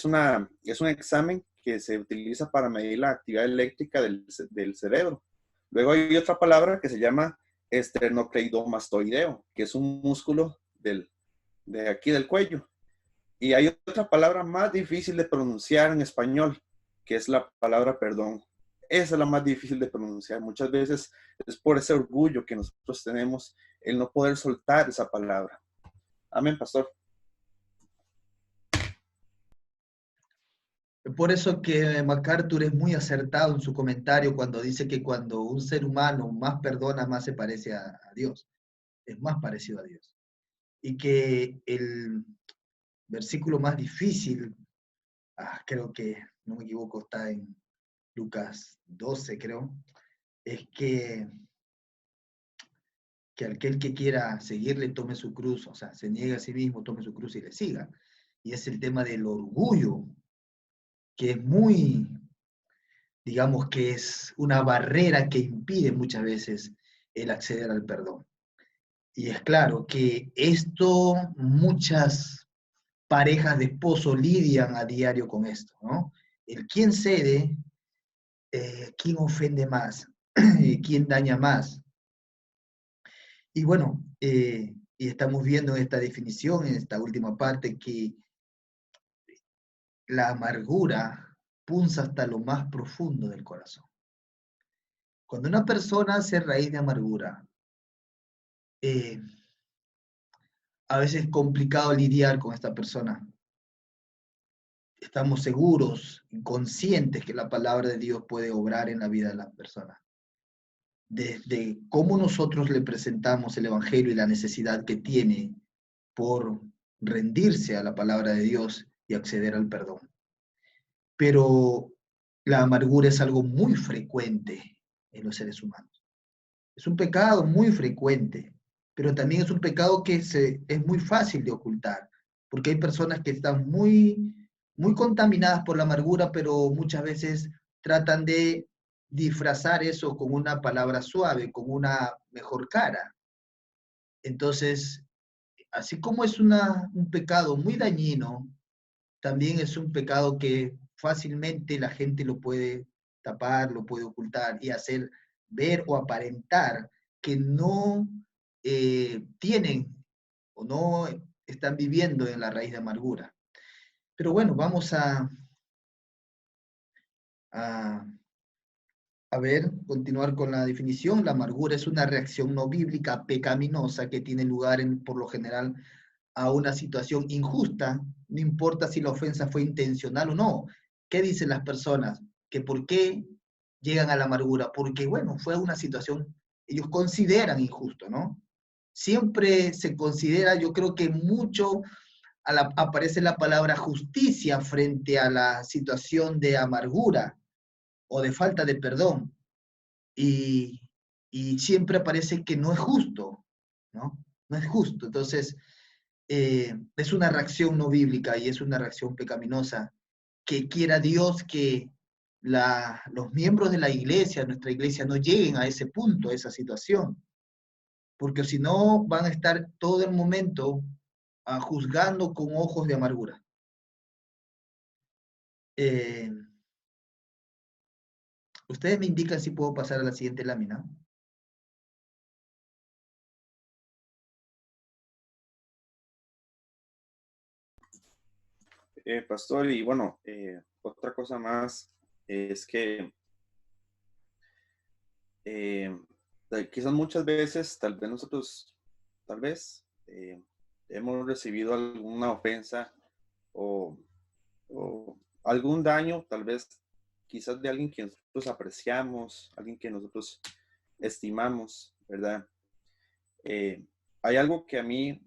[SPEAKER 6] un examen que se utiliza para medir la actividad eléctrica del cerebro. Luego hay otra palabra que se llama esternocleidomastoideo, que es un músculo de aquí del cuello. Y hay otra palabra más difícil de pronunciar en español, que es la palabra perdón. Esa es la más difícil de pronunciar. Muchas veces es por ese orgullo que nosotros tenemos, el no poder soltar esa palabra. Amén, pastor.
[SPEAKER 1] Por eso que MacArthur es muy acertado en su comentario cuando dice que cuando un ser humano más perdona, más se parece a Dios. Es más parecido a Dios. Y que el versículo más difícil, creo que, no me equivoco, está en Lucas 12, creo, es que aquel que quiera seguirle tome su cruz, o sea, se niegue a sí mismo, tome su cruz y le siga. Y es el tema del orgullo, que es muy, digamos que es una barrera que impide muchas veces el acceder al perdón. Y es claro que esto muchas parejas de esposo lidian a diario con esto, ¿no? El quién cede, quién ofende más, quién daña más. Y bueno, y estamos viendo en esta definición, en esta última parte, que la amargura punza hasta lo más profundo del corazón. Cuando una persona hace raíz de amargura, eh, a veces es complicado lidiar con esta persona. Estamos seguros y conscientes que la palabra de Dios puede obrar en la vida de la persona. Desde cómo nosotros le presentamos el Evangelio y la necesidad que tiene por rendirse a la palabra de Dios y acceder al perdón. Pero la amargura es algo muy frecuente en los seres humanos. Es un pecado muy frecuente, pero también es un pecado que es muy fácil de ocultar, porque hay personas que están muy contaminadas por la amargura, pero muchas veces tratan de disfrazar eso con una palabra suave, con una mejor cara. Entonces, así como es un pecado muy dañino, también es un pecado que fácilmente la gente lo puede tapar, lo puede ocultar y hacer ver o aparentar que no tienen o no están viviendo en la raíz de amargura. Pero bueno, vamos a A ver, continuar con la definición. La amargura es una reacción no bíblica pecaminosa que tiene lugar por lo general a una situación injusta, no importa si la ofensa fue intencional o no. ¿Qué dicen las personas? Que por qué llegan a la amargura, porque bueno, fue una situación, ellos consideran injusto, ¿no? Siempre se considera, yo creo que mucho aparece la palabra justicia frente a la situación de amargura o de falta de perdón. Y, y siempre aparece que no es justo, ¿no? No es justo. Entonces, es una reacción no bíblica y es una reacción pecaminosa que quiera Dios que los miembros de la iglesia, nuestra iglesia, no lleguen a ese punto, a esa situación, porque si no van a estar todo el momento juzgando con ojos de amargura. Ustedes me indican si puedo pasar a la siguiente lámina.
[SPEAKER 6] Pastor, y bueno, otra cosa más es que quizás muchas veces, tal vez nosotros, hemos recibido alguna ofensa o algún daño, tal vez quizás de alguien que nosotros apreciamos, alguien que nosotros estimamos, ¿verdad? Hay algo que a mí,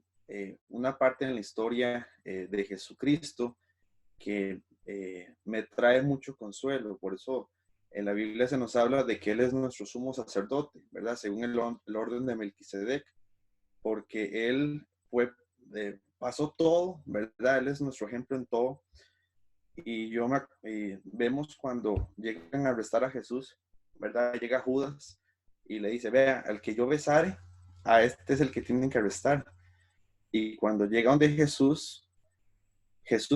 [SPEAKER 6] una parte en la historia de Jesucristo, que me trae mucho consuelo. Por eso en la Biblia se nos habla de que Él es nuestro sumo sacerdote, ¿verdad? Según el orden de Melquisedec, porque Él pasó todo, ¿verdad? Él es nuestro ejemplo en todo. Y vemos cuando llegan a arrestar a Jesús, ¿verdad? Llega Judas y le dice, vea, al que yo besare, a este es el que tienen que arrestar. Y cuando llega donde Jesús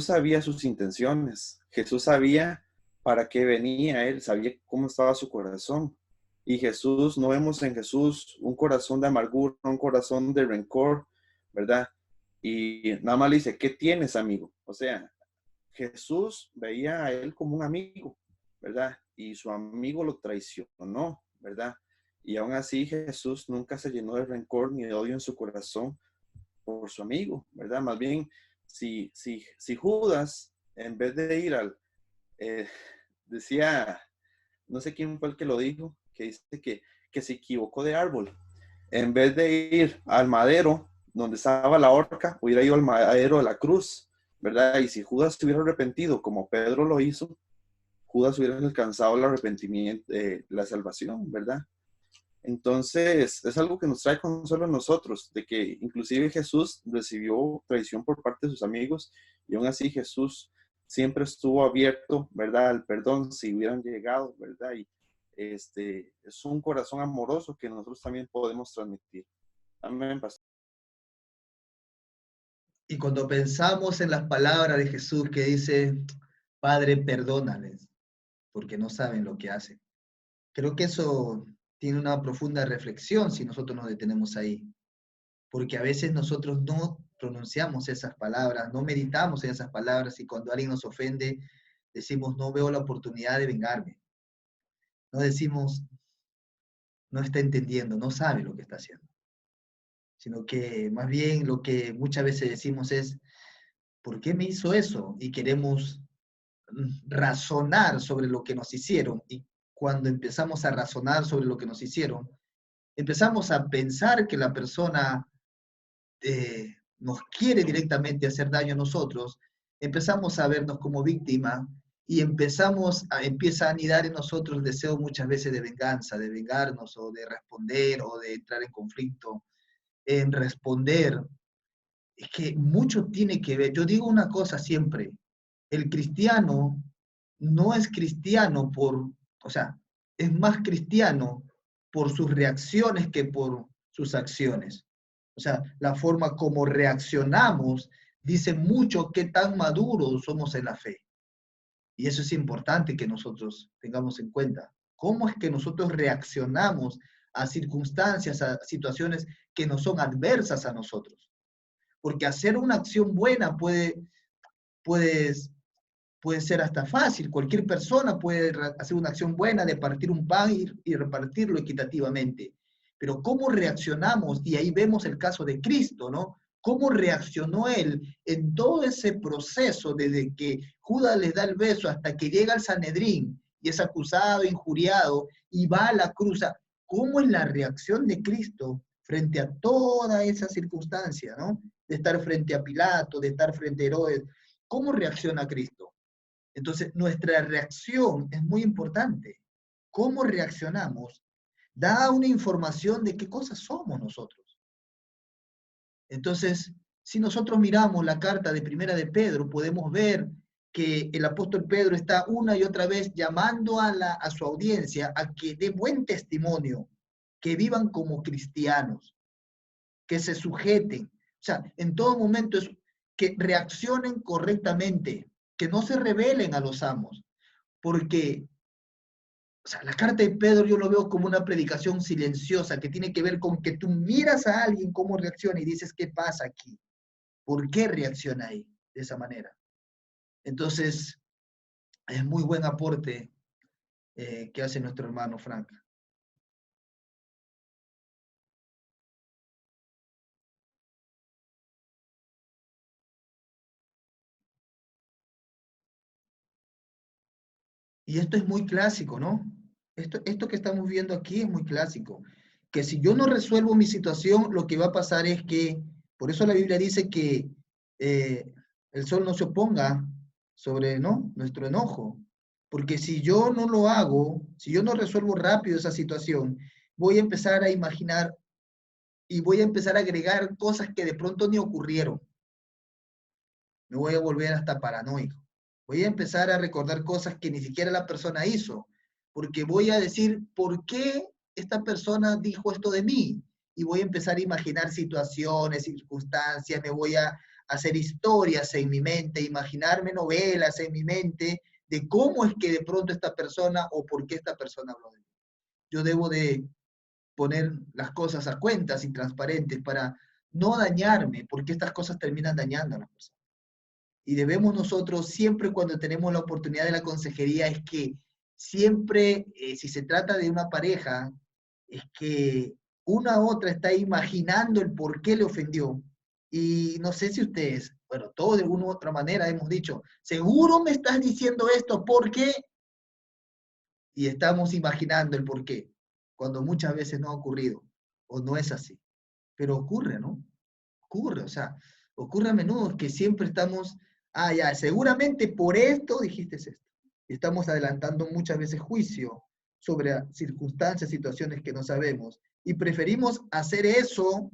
[SPEAKER 6] sabía sus intenciones, Jesús sabía para qué venía Él, sabía cómo estaba su corazón. Y Jesús, no vemos en Jesús un corazón de amargura, un corazón de rencor, ¿verdad? Y nada más le dice, ¿qué tienes, amigo? O sea, Jesús veía a Él como un amigo, ¿verdad? Y su amigo lo traicionó, ¿verdad? Y aún así Jesús nunca se llenó de rencor ni de odio en su corazón por su amigo, ¿verdad? Más bien, si Judas, en vez de ir decía, no sé quién fue el que lo dijo, que dice que se equivocó de árbol. En vez de ir al madero donde estaba la horca, hubiera ido al madero de la cruz, ¿verdad? Y si Judas se hubiera arrepentido como Pedro lo hizo, Judas hubiera alcanzado el arrepentimiento, la salvación, ¿verdad? Entonces, es algo que nos trae consuelo a nosotros, de que inclusive Jesús recibió traición por parte de sus amigos y aún así Jesús siempre estuvo abierto, ¿verdad? Al perdón si hubieran llegado, ¿verdad? Y es un corazón amoroso que nosotros también podemos transmitir. Amén, pastor.
[SPEAKER 1] Y cuando pensamos en las palabras de Jesús que dice, Padre, perdónales, porque no saben lo que hacen. Creo que eso tiene una profunda reflexión si nosotros nos detenemos ahí, porque a veces nosotros no pronunciamos esas palabras, no meditamos en esas palabras y cuando alguien nos ofende, decimos, no veo la oportunidad de vengarme. No decimos, no está entendiendo, no sabe lo que está haciendo, sino que más bien lo que muchas veces decimos es, ¿por qué me hizo eso? Y queremos razonar sobre lo que nos hicieron. Y cuando empezamos a razonar sobre lo que nos hicieron, empezamos a pensar que la persona nos quiere directamente hacer daño a nosotros, empezamos a vernos como víctima y empieza a anidar en nosotros el deseo muchas veces de venganza, de vengarnos o de responder o de entrar en conflicto, en responder. Es que mucho tiene que ver. Yo digo una cosa siempre, el cristiano no es cristiano o sea, es más cristiano por sus reacciones que por sus acciones. O sea, la forma como reaccionamos dice mucho qué tan maduros somos en la fe. Y eso es importante que nosotros tengamos en cuenta. ¿Cómo es que nosotros reaccionamos a circunstancias, a situaciones que no son adversas a nosotros? Porque hacer una acción buena puede puede ser hasta fácil. Cualquier persona puede hacer una acción buena de partir un pan y repartirlo equitativamente. Pero ¿cómo reaccionamos? Y ahí vemos el caso de Cristo, ¿no? ¿Cómo reaccionó Él en todo ese proceso desde que Judas les da el beso hasta que llega al Sanedrín y es acusado, injuriado y va a la cruz? ¿Cómo es la reacción de Cristo frente a toda esa circunstancia, ¿no? De estar frente a Pilato, de estar frente a Herodes. ¿Cómo reacciona Cristo? Entonces, nuestra reacción es muy importante. ¿Cómo reaccionamos? Da una información de qué cosas somos nosotros. Entonces, si nosotros miramos la carta de Primera de Pedro, podemos ver que el apóstol Pedro está una y otra vez llamando a su audiencia a que dé buen testimonio, que vivan como cristianos, que se sujeten. O sea, en todo momento es que reaccionen correctamente, que no se rebelen a los amos, porque o sea, la carta de Pedro yo lo veo como una predicación silenciosa que tiene que ver con que tú miras a alguien cómo reacciona y dices, ¿qué pasa aquí? ¿Por qué reacciona ahí de esa manera? Entonces, es muy buen aporte que hace nuestro hermano Frank. Y esto es muy clásico, ¿no? Esto que estamos viendo aquí es muy clásico. Que si yo no resuelvo mi situación, lo que va a pasar es que, por eso la Biblia dice que el sol no se oponga sobre, ¿no?, nuestro enojo. Porque si yo no lo hago, si yo no resuelvo rápido esa situación, voy a empezar a imaginar y voy a empezar a agregar cosas que de pronto ni ocurrieron. Me voy a volver hasta paranoico. Voy a empezar a recordar cosas que ni siquiera la persona hizo, porque voy a decir, ¿por qué esta persona dijo esto de mí? Y voy a empezar a imaginar situaciones, circunstancias, me voy a hacer historias en mi mente, imaginarme novelas en mi mente de cómo es que de pronto esta persona o por qué esta persona habló de mí. Yo debo de poner las cosas a cuentas y transparentes para no dañarme, porque estas cosas terminan dañando a las personas. Y debemos nosotros, siempre cuando tenemos la oportunidad de la consejería, es que siempre, si se trata de una pareja, es que una u otra está imaginando el por qué le ofendió. Y no sé si ustedes, bueno, todos de alguna u otra manera hemos dicho, seguro me estás diciendo esto, ¿por qué? Y estamos imaginando el por qué, cuando muchas veces no ha ocurrido, o no es así. Pero ocurre, ¿no? Ocurre, o sea, ocurre a menudo que siempre estamos, ya, seguramente por esto dijiste esto. Estamos adelantando muchas veces juicio sobre circunstancias, situaciones que no sabemos. Y preferimos hacer eso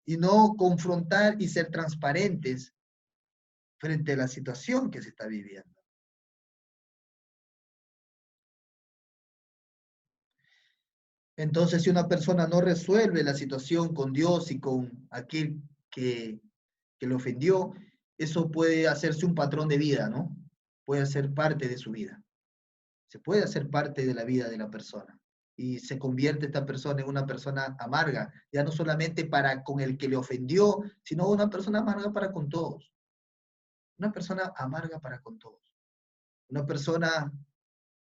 [SPEAKER 1] y no confrontar y ser transparentes frente a la situación que se está viviendo. Entonces, si una persona no resuelve la situación con Dios y con aquel que le ofendió, eso puede hacerse un patrón de vida, ¿no? Puede ser parte de su vida. Se puede hacer parte de la vida de la persona. Y se convierte esta persona en una persona amarga, ya no solamente para con el que le ofendió, sino una persona amarga para con todos. Una persona amarga para con todos. Una persona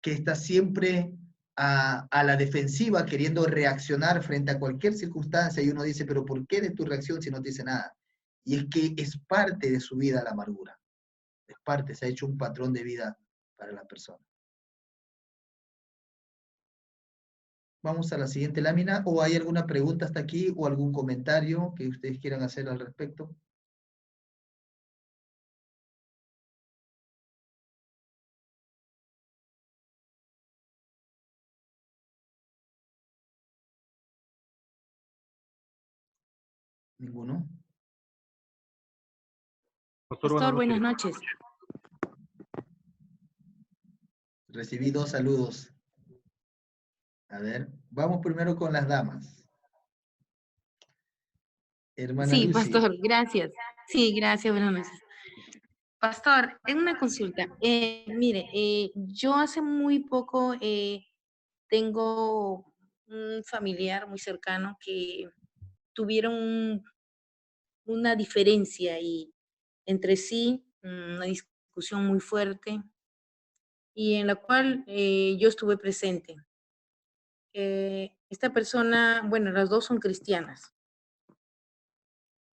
[SPEAKER 1] que está siempre a la defensiva, queriendo reaccionar frente a cualquier circunstancia, y uno dice, pero ¿por qué de tu reacción si no te dice nada? Y es que es parte de su vida la amargura. Es parte, se ha hecho un patrón de vida para la persona. Vamos a la siguiente lámina. ¿O hay alguna pregunta hasta aquí o algún comentario que ustedes quieran hacer al respecto? ¿Ninguno?
[SPEAKER 3] Pastor, buenas noches.
[SPEAKER 1] Recibí 2 saludos. A ver, vamos primero con las damas. Hermana
[SPEAKER 3] Sí,
[SPEAKER 1] Lucy.
[SPEAKER 3] pastor, gracias. Sí, gracias, buenas noches. Pastor, en una consulta. Mire, yo hace muy poco tengo un familiar muy cercano que tuvieron una diferencia y entre sí, una discusión muy fuerte. y en la cual yo estuve presente. Esta persona, bueno, las dos son cristianas.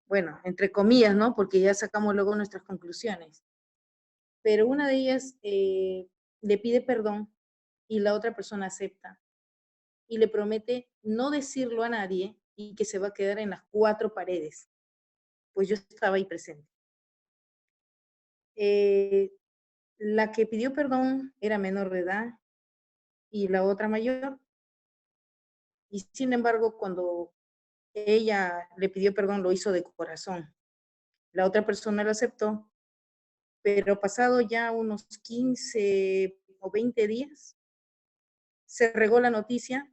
[SPEAKER 3] Bueno, entre comillas, ¿no? Porque ya sacamos luego nuestras conclusiones. Pero una de ellas le pide perdón y la otra persona acepta y le promete no decirlo a nadie y que se va a quedar en las 4 paredes. Pues yo estaba ahí presente. La que pidió perdón era menor de edad y la otra mayor. Y sin embargo, cuando ella le pidió perdón, lo hizo de corazón. La otra persona lo aceptó, pero pasado ya unos 15 o 20 días, se regó la noticia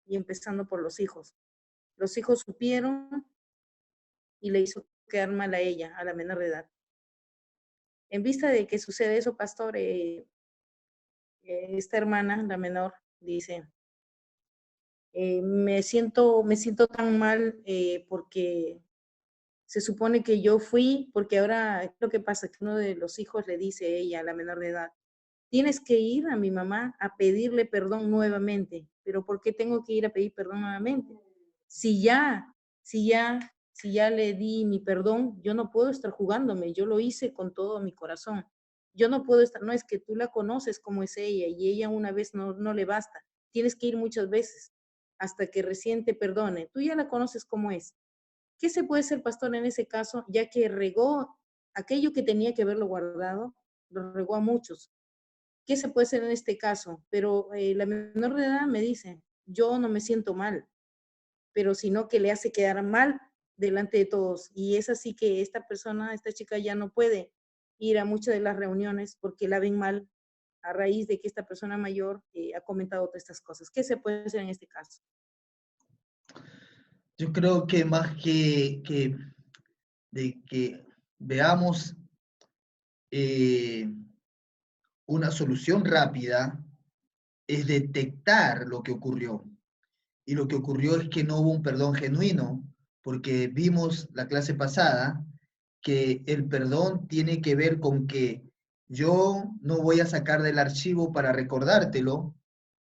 [SPEAKER 3] y empezando por los hijos. Los hijos supieron y le hizo quedar mal a ella, a la menor de edad. En vista de que sucede eso, pastor, esta hermana, la menor, dice, me siento tan mal porque se supone que yo fui, porque ahora lo que pasa es que uno de los hijos le dice a ella, a la menor de edad, tienes que ir a mi mamá a pedirle perdón nuevamente. Pero ¿por qué tengo que ir a pedir perdón nuevamente? Si ya le di mi perdón, yo no puedo estar jugándome, yo lo hice con todo mi corazón. Yo no puedo estar, no es que tú la conoces como es ella y ella una vez no le basta. Tienes que ir muchas veces hasta que recién te perdone. Tú ya la conoces como es. ¿Qué se puede hacer, pastor, en ese caso? Ya que regó aquello que tenía que haberlo guardado, lo regó a muchos. ¿Qué se puede hacer en este caso? Pero la menor de edad me dice, yo no me siento mal, pero sino que le hace quedar mal delante de todos. Y es así que esta persona, esta chica ya no puede ir a muchas de las reuniones porque la ven mal a raíz de que esta persona mayor ha comentado todas estas cosas. ¿Qué se puede hacer en este caso?
[SPEAKER 1] Yo creo que más de que veamos una solución rápida, es detectar lo que ocurrió. Y lo que ocurrió es que no hubo un perdón genuino, porque vimos la clase pasada que el perdón tiene que ver con que yo no voy a sacar del archivo para recordártelo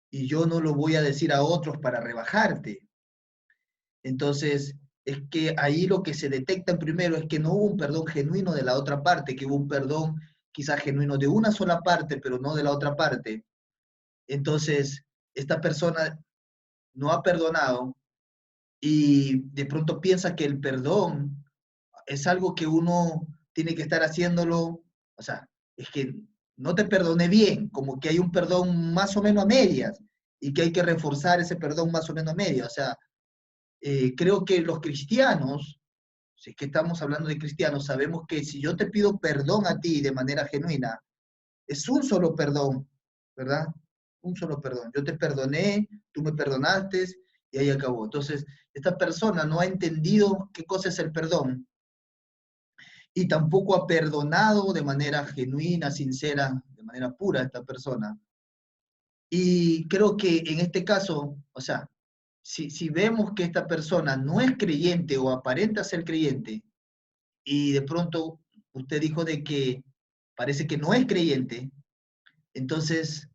[SPEAKER 1] y yo no lo voy a decir a otros para rebajarte. Entonces, es que ahí lo que se detecta primero es que no hubo un perdón genuino de la otra parte, que hubo un perdón quizás genuino de una sola parte, pero no de la otra parte. Entonces, esta persona no ha perdonado y de pronto piensa que el perdón es algo que uno tiene que estar haciéndolo, o sea, es que no te perdoné bien, como que hay un perdón más o menos a medias y que hay que reforzar ese perdón más o menos a medias. O sea, creo que los cristianos, si es que estamos hablando de cristianos, sabemos que si yo te pido perdón a ti de manera genuina, es un solo perdón, ¿verdad? Un solo perdón. Yo te perdoné, tú me perdonaste y ahí acabó. Entonces, esta persona no ha entendido qué cosa es el perdón y tampoco ha perdonado de manera genuina, sincera, de manera pura a esta persona. Y creo que en este caso, o sea, si vemos que esta persona no es creyente o aparenta ser creyente, y de pronto usted dijo de que parece que no es creyente, entonces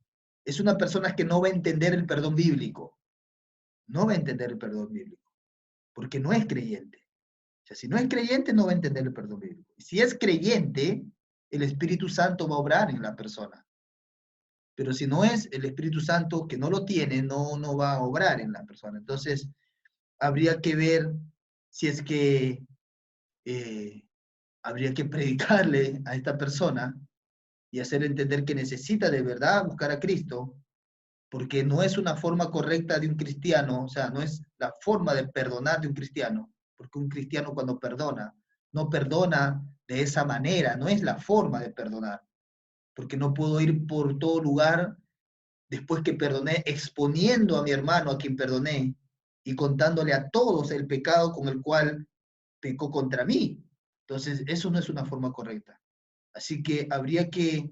[SPEAKER 1] es una persona que no va a entender el perdón bíblico. No va a entender el perdón bíblico, porque no es creyente. O sea, si no es creyente, no va a entender el perdón bíblico. Y si es creyente, el Espíritu Santo va a obrar en la persona. Pero si no es el Espíritu Santo que no lo tiene, no va a obrar en la persona. Entonces, habría que ver si es que habría que predicarle a esta persona y hacer entender que necesita de verdad buscar a Cristo, porque no es una forma correcta de un cristiano, o sea, no es la forma de perdonar de un cristiano, porque un cristiano cuando perdona, no perdona de esa manera, no es la forma de perdonar, porque no puedo ir por todo lugar después que perdoné, exponiendo a mi hermano a quien perdoné y contándole a todos el pecado con el cual pecó contra mí. Entonces, eso no es una forma correcta. Así que habría que,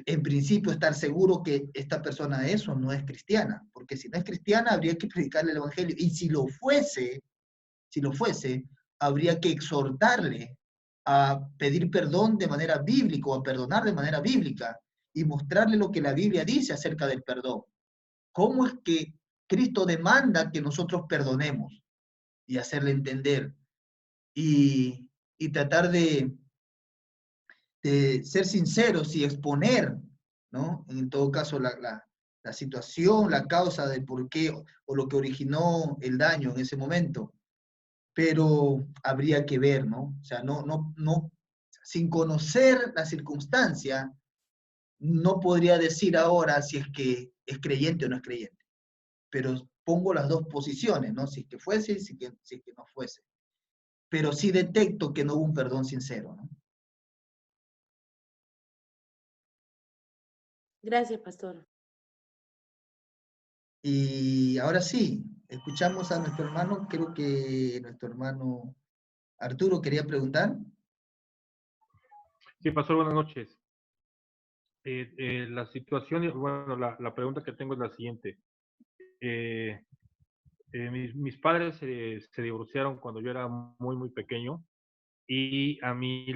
[SPEAKER 1] en principio, estar seguro que esta persona eso no es cristiana, porque si no es cristiana, habría que predicarle el evangelio. Y si lo fuese, habría que exhortarle a pedir perdón de manera bíblica o a perdonar de manera bíblica y mostrarle lo que la Biblia dice acerca del perdón. ¿Cómo es que Cristo demanda que nosotros perdonemos? Y hacerle entender. Y tratar de ser sinceros y exponer, ¿no? En todo caso, la situación, la causa del por qué o lo que originó el daño en ese momento. Pero habría que ver, ¿no? O sea, sin conocer la circunstancia, no podría decir ahora si es que es creyente o no es creyente. Pero pongo las dos posiciones, ¿no? Si es que fuese y si es que no fuese. Pero sí detecto que no hubo un perdón sincero, ¿no?
[SPEAKER 3] Gracias, pastor.
[SPEAKER 1] Y ahora sí, escuchamos a nuestro hermano, creo que nuestro hermano Arturo quería preguntar.
[SPEAKER 8] Sí, pastor, buenas noches. La situación, bueno, la pregunta que tengo es la siguiente. Mis padres se divorciaron cuando yo era muy, muy pequeño y a mí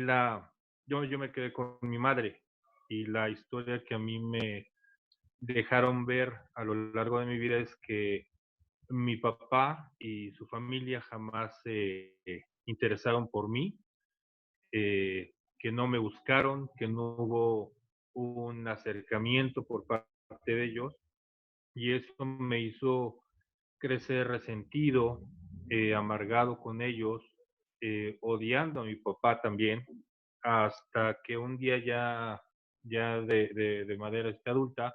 [SPEAKER 8] yo me quedé con mi madre y la historia que a mí me dejaron ver a lo largo de mi vida es que mi papá y su familia jamás se interesaron por mí, que no me buscaron, que no hubo un acercamiento por parte de ellos y eso me hizo crecer resentido, amargado con ellos, odiando a mi papá también, hasta que un día ya de manera adulta,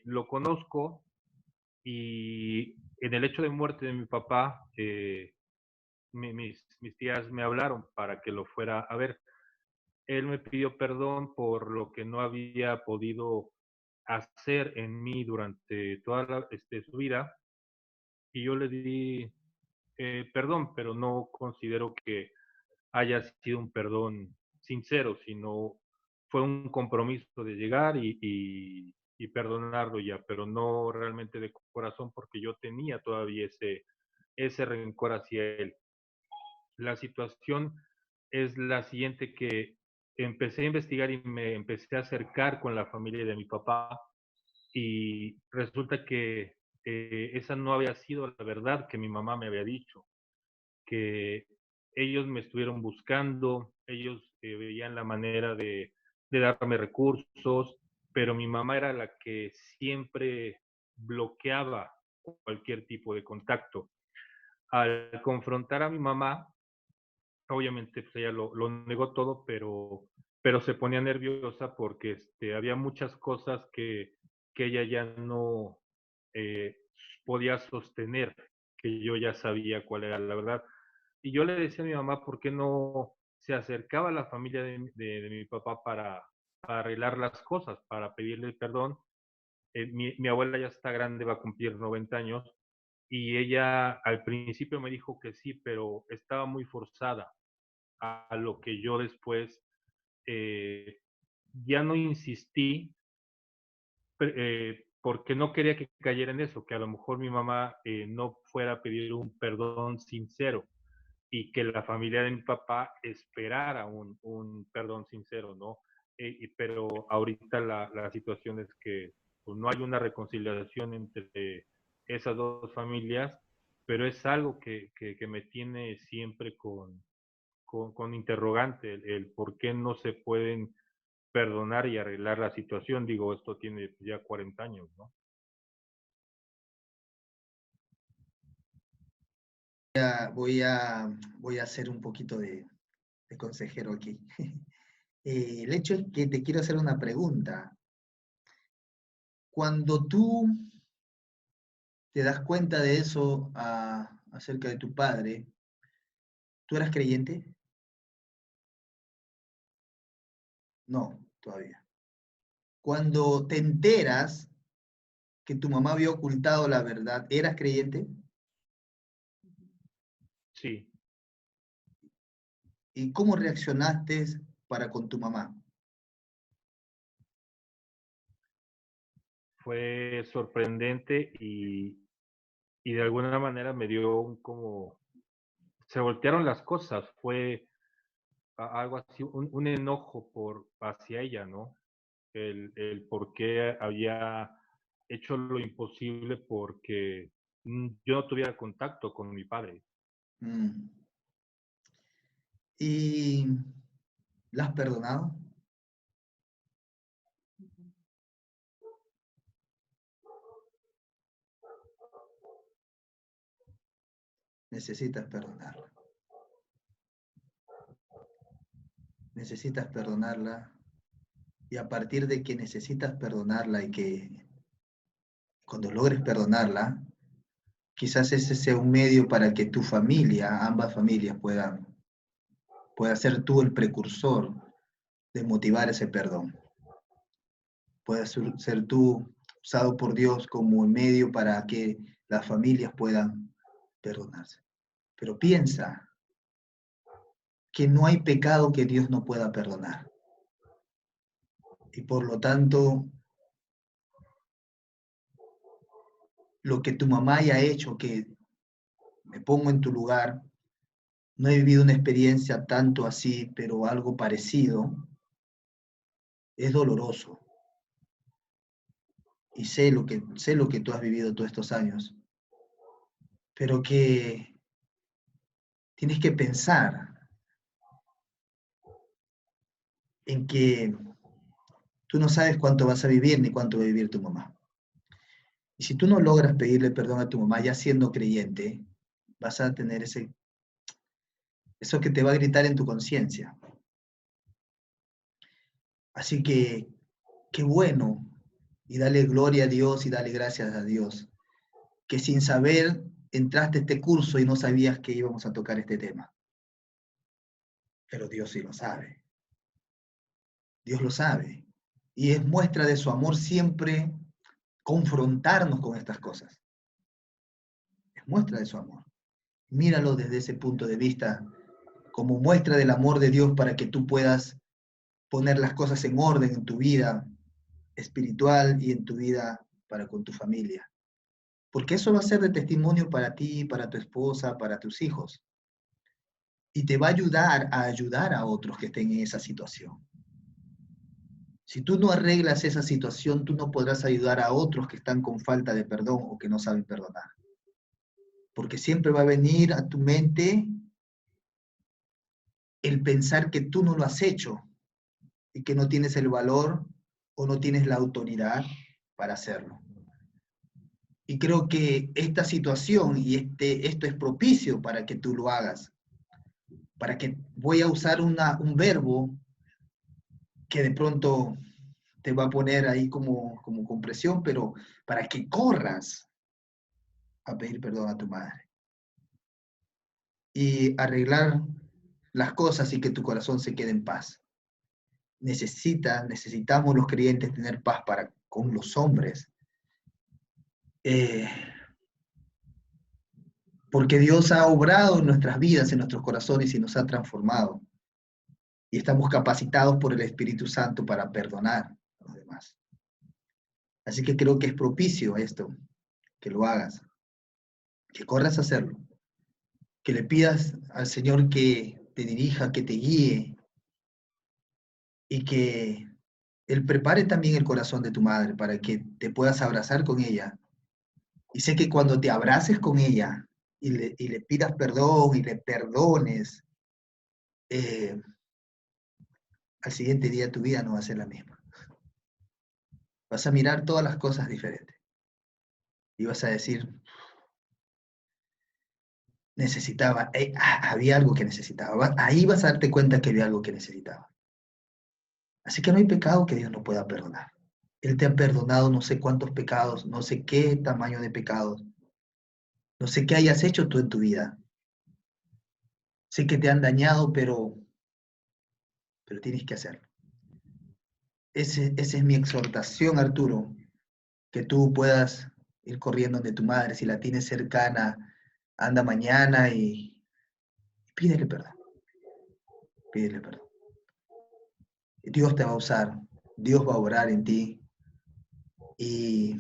[SPEAKER 8] lo conozco y en el hecho de muerte de mi papá, mis tías me hablaron para que lo fuera a ver. Él me pidió perdón por lo que no había podido hacer en mí durante toda su vida y yo le di perdón, pero no considero que haya sido un perdón sincero, sino fue un compromiso de llegar y perdonarlo ya, pero no realmente de corazón porque yo tenía todavía ese rencor hacia él. La situación es la siguiente, que empecé a investigar y me empecé a acercar con la familia de mi papá y resulta que esa no había sido la verdad que mi mamá me había dicho, que ellos me estuvieron buscando, ellos veían la manera de darme recursos, pero mi mamá era la que siempre bloqueaba cualquier tipo de contacto. Al confrontar a mi mamá, obviamente pues ella lo negó todo, pero se ponía nerviosa porque había muchas cosas que ella ya no eh, podía sostener, que yo ya sabía cuál era la verdad. Y yo le decía a mi mamá, ¿por qué no se acercaba a la familia de mi papá para arreglar las cosas, para pedirle perdón? Mi abuela ya está grande, va a cumplir 90 años, y ella al principio me dijo que sí, pero estaba muy forzada a lo que yo después eh, ya no insistí porque no quería que cayera en eso, que a lo mejor mi mamá no fuera a pedir un perdón sincero y que la familia de mi papá esperara un perdón sincero, ¿no? Pero ahorita la situación es que pues, no hay una reconciliación entre esas dos familias, pero es algo que me tiene siempre con interrogante, el por qué no se pueden perdonar y arreglar la situación. Digo, esto tiene ya 40 años, ¿no?
[SPEAKER 1] Voy a hacer un poquito de consejero aquí. El hecho es que te quiero hacer una pregunta. Cuando tú te das cuenta de eso acerca de tu padre, ¿tú eras creyente? No, todavía. Cuando te enteras que tu mamá había ocultado la verdad, ¿eras creyente?
[SPEAKER 8] Sí,
[SPEAKER 1] ¿Y cómo reaccionaste para con tu mamá?
[SPEAKER 8] fue sorprendente y de alguna manera me dio como, se voltearon las cosas, fue algo así, un enojo hacia ella, ¿no? el por qué había hecho lo imposible porque yo no tuviera contacto con mi padre.
[SPEAKER 1] Mm. ¿Y la has perdonado? Necesitas perdonarla. Necesitas perdonarla. Y a partir de que necesitas perdonarla y que cuando logres perdonarla, quizás ese sea un medio para que tu familia, ambas familias pueda ser tú el precursor de motivar ese perdón. Puedas ser tú usado por Dios como un medio para que las familias puedan perdonarse. Pero piensa que no hay pecado que Dios no pueda perdonar. Y por lo tanto, lo que tu mamá haya hecho, que me pongo en tu lugar, no he vivido una experiencia tanto así, pero algo parecido, es doloroso. Y sé lo que tú has vivido todos estos años, pero que tienes que pensar en que tú no sabes cuánto vas a vivir ni cuánto va a vivir tu mamá. Y si tú no logras pedirle perdón a tu mamá ya siendo creyente, vas a tener eso que te va a gritar en tu conciencia. Así que qué bueno, y dale gloria a Dios y dale gracias a Dios, que sin saber entraste a este curso y no sabías que íbamos a tocar este tema. Pero Dios sí lo sabe. Dios lo sabe. Y es muestra de su amor siempre confrontarnos con estas cosas. Es muestra de su amor. Míralo desde ese punto de vista, como muestra del amor de Dios para que tú puedas poner las cosas en orden en tu vida espiritual y en tu vida para con tu familia. Porque eso va a ser de testimonio para ti, para tu esposa, para tus hijos. Y te va a ayudar a otros que estén en esa situación. Si tú no arreglas esa situación, tú no podrás ayudar a otros que están con falta de perdón o que no saben perdonar. Porque siempre va a venir a tu mente el pensar que tú no lo has hecho y que no tienes el valor o no tienes la autoridad para hacerlo. Y creo que esta situación y esto es propicio para que tú lo hagas. Para que voy a usar un verbo que de pronto te va a poner ahí como con presión, pero para que corras a pedir perdón a tu madre. Y arreglar las cosas y que tu corazón se quede en paz. Necesitamos los creyentes tener paz con los hombres. Porque Dios ha obrado en nuestras vidas, en nuestros corazones y nos ha transformado. Y estamos capacitados por el Espíritu Santo para perdonar a los demás. Así que creo que es propicio esto, que lo hagas, que corras a hacerlo, que le pidas al Señor que te dirija, que te guíe y que Él prepare también el corazón de tu madre para que te puedas abrazar con ella. Y sé que cuando te abraces con ella y le pidas perdón y le perdones, al siguiente día tu vida no va a ser la misma. Vas a mirar todas las cosas diferentes. Y vas a decir, necesitaba, había algo que necesitaba. Ahí vas a darte cuenta que había algo que necesitaba. Así que no hay pecado que Dios no pueda perdonar. Él te ha perdonado no sé cuántos pecados, no sé qué tamaño de pecados, no sé qué hayas hecho tú en tu vida. Sé que te han dañado, pero tienes que hacerlo. Esa es mi exhortación, Arturo, que tú puedas ir corriendo de tu madre, si la tienes cercana, anda mañana y pídele perdón. Pídele perdón. Dios te va a usar, Dios va a orar en ti. Y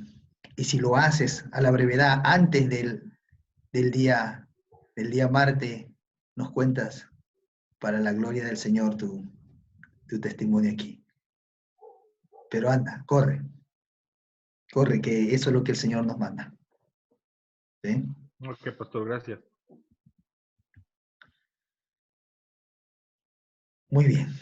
[SPEAKER 1] si lo haces a la brevedad, antes del día martes, nos cuentas para la gloria del Señor tu testimonio aquí. Pero anda, corre, corre, que eso es lo que el Señor nos manda. ¿Sí?
[SPEAKER 8] Ok, pastor, gracias.
[SPEAKER 1] Muy bien.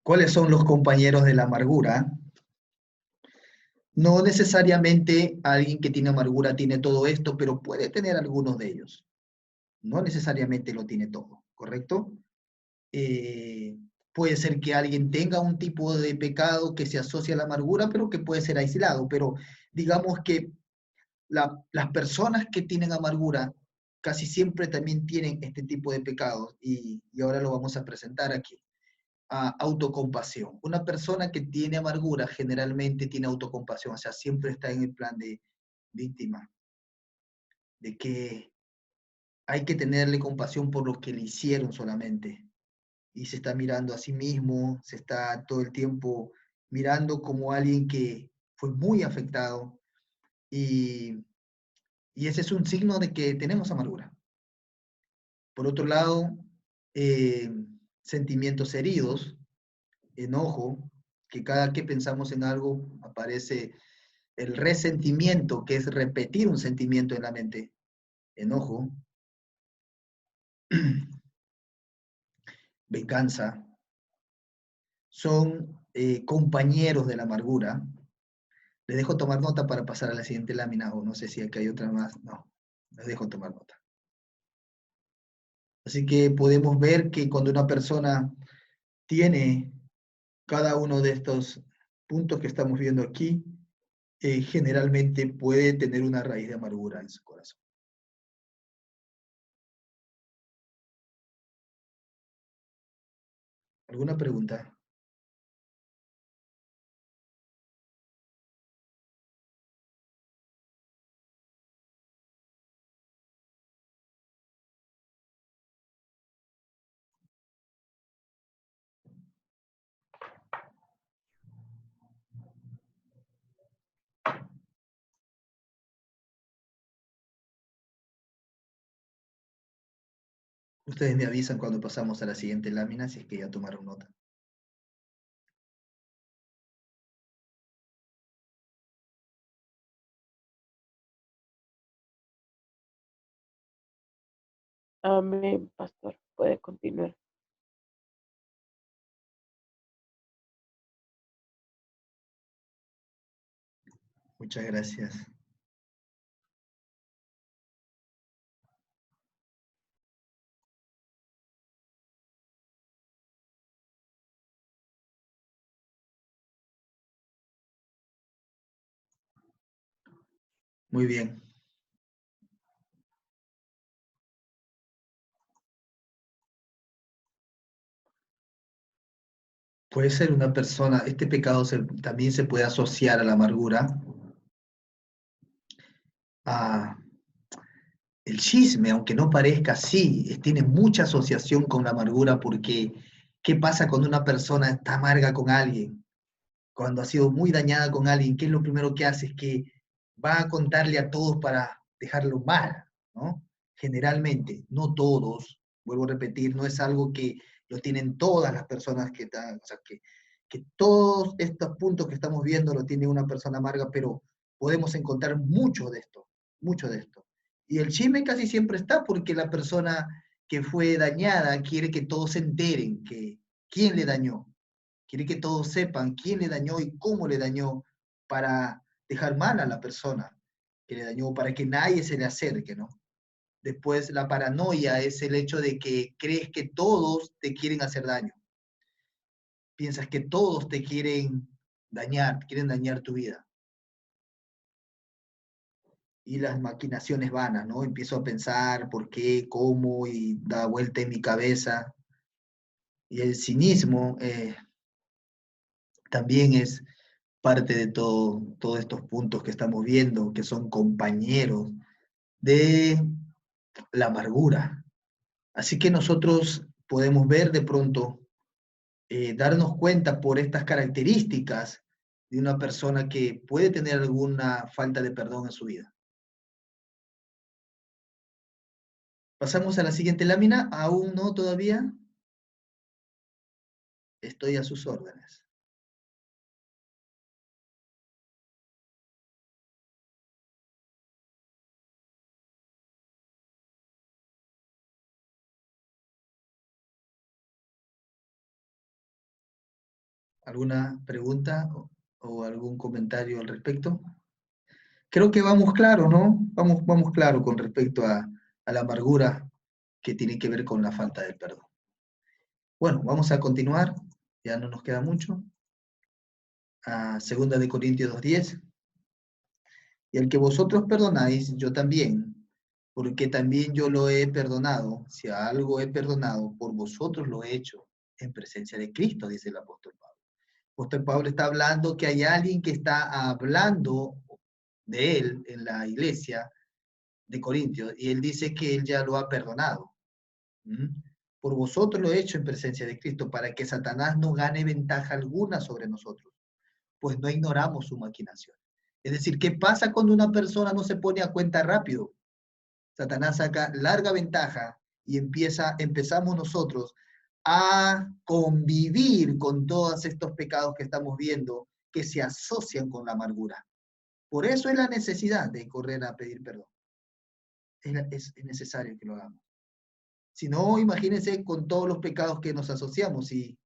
[SPEAKER 1] ¿Cuáles son los compañeros de la amargura? No necesariamente alguien que tiene amargura tiene todo esto, pero puede tener algunos de ellos. No necesariamente lo tiene todo, ¿correcto? Puede ser que alguien tenga un tipo de pecado que se asocia a la amargura, pero que puede ser aislado. Pero digamos que las personas que tienen amargura casi siempre también tienen este tipo de pecados y ahora lo vamos a presentar aquí. Autocompasión. Una persona que tiene amargura generalmente tiene autocompasión, o sea, siempre está en el plan de víctima, de que hay que tenerle compasión por lo que le hicieron solamente. Y se está mirando a sí mismo, se está todo el tiempo mirando como alguien que fue muy afectado y ese es un signo de que tenemos amargura. Por otro lado, eh, sentimientos heridos, enojo, que cada que pensamos en algo aparece el resentimiento, que es repetir un sentimiento en la mente, enojo, venganza, son compañeros de la amargura. Les dejo tomar nota para pasar a la siguiente lámina, o no sé si aquí hay otra más. No, les dejo tomar nota. Así que podemos ver que cuando una persona tiene cada uno de estos puntos que estamos viendo aquí, generalmente puede tener una raíz de amargura en su corazón. ¿Alguna pregunta? Ustedes me avisan cuando pasamos a la siguiente lámina si es que ya tomaron nota.
[SPEAKER 4] Amén, pastor. Puede continuar.
[SPEAKER 1] Muchas gracias. Muy bien. Puede ser una persona, este pecado también se puede asociar a la amargura, a el chisme, aunque no parezca así, tiene mucha asociación con la amargura porque ¿qué pasa cuando una persona está amarga con alguien? Cuando ha sido muy dañada con alguien, ¿qué es lo primero que hace? Es que va a contarle a todos para dejarlo mal, ¿no? Generalmente, no todos, vuelvo a repetir, no es algo que lo tienen todas las personas que están, o sea, que todos estos puntos que estamos viendo lo tiene una persona amarga, pero podemos encontrar mucho de esto, mucho de esto. Y el chisme casi siempre está porque la persona que fue dañada quiere que todos se enteren que quién le dañó, quiere que todos sepan quién le dañó y cómo le dañó para dejar mal a la persona que le dañó, para que nadie se le acerque, ¿no? Después la paranoia es el hecho de que crees que todos te quieren hacer daño. Piensas que todos te quieren dañar tu vida. Y las maquinaciones vanas, ¿no? Empiezo a pensar por qué, cómo, y da vuelta en mi cabeza. Y el cinismo también es parte de todos estos puntos que estamos viendo, que son compañeros de la amargura. Así que nosotros podemos ver de pronto, darnos cuenta por estas características de una persona que puede tener alguna falta de perdón en su vida. Pasamos a la siguiente lámina, aún no todavía. Estoy a sus órdenes. ¿Alguna pregunta o algún comentario al respecto? Creo que vamos claro, ¿no? Vamos claro con respecto a la amargura que tiene que ver con la falta de perdón. Bueno, vamos a continuar, ya no nos queda mucho. A 2 Corintios 2:10. Y el que vosotros perdonáis, yo también, porque también yo lo he perdonado. Si a algo he perdonado, por vosotros lo he hecho en presencia de Cristo, dice el apóstol Pablo. El apóstol Pablo está hablando que hay alguien que está hablando de él en la iglesia de Corintios, y él dice que él ya lo ha perdonado. Por vosotros lo he hecho en presencia de Cristo, para que Satanás no gane ventaja alguna sobre nosotros, pues no ignoramos su maquinación. Es decir, ¿qué pasa cuando una persona no se pone a cuenta rápido? Satanás saca larga ventaja y empezamos nosotros a convivir con todos estos pecados que estamos viendo que se asocian con la amargura. Por eso es la necesidad de correr a pedir perdón. Es necesario que lo hagamos. Si no, imagínense con todos los pecados que nos asociamos y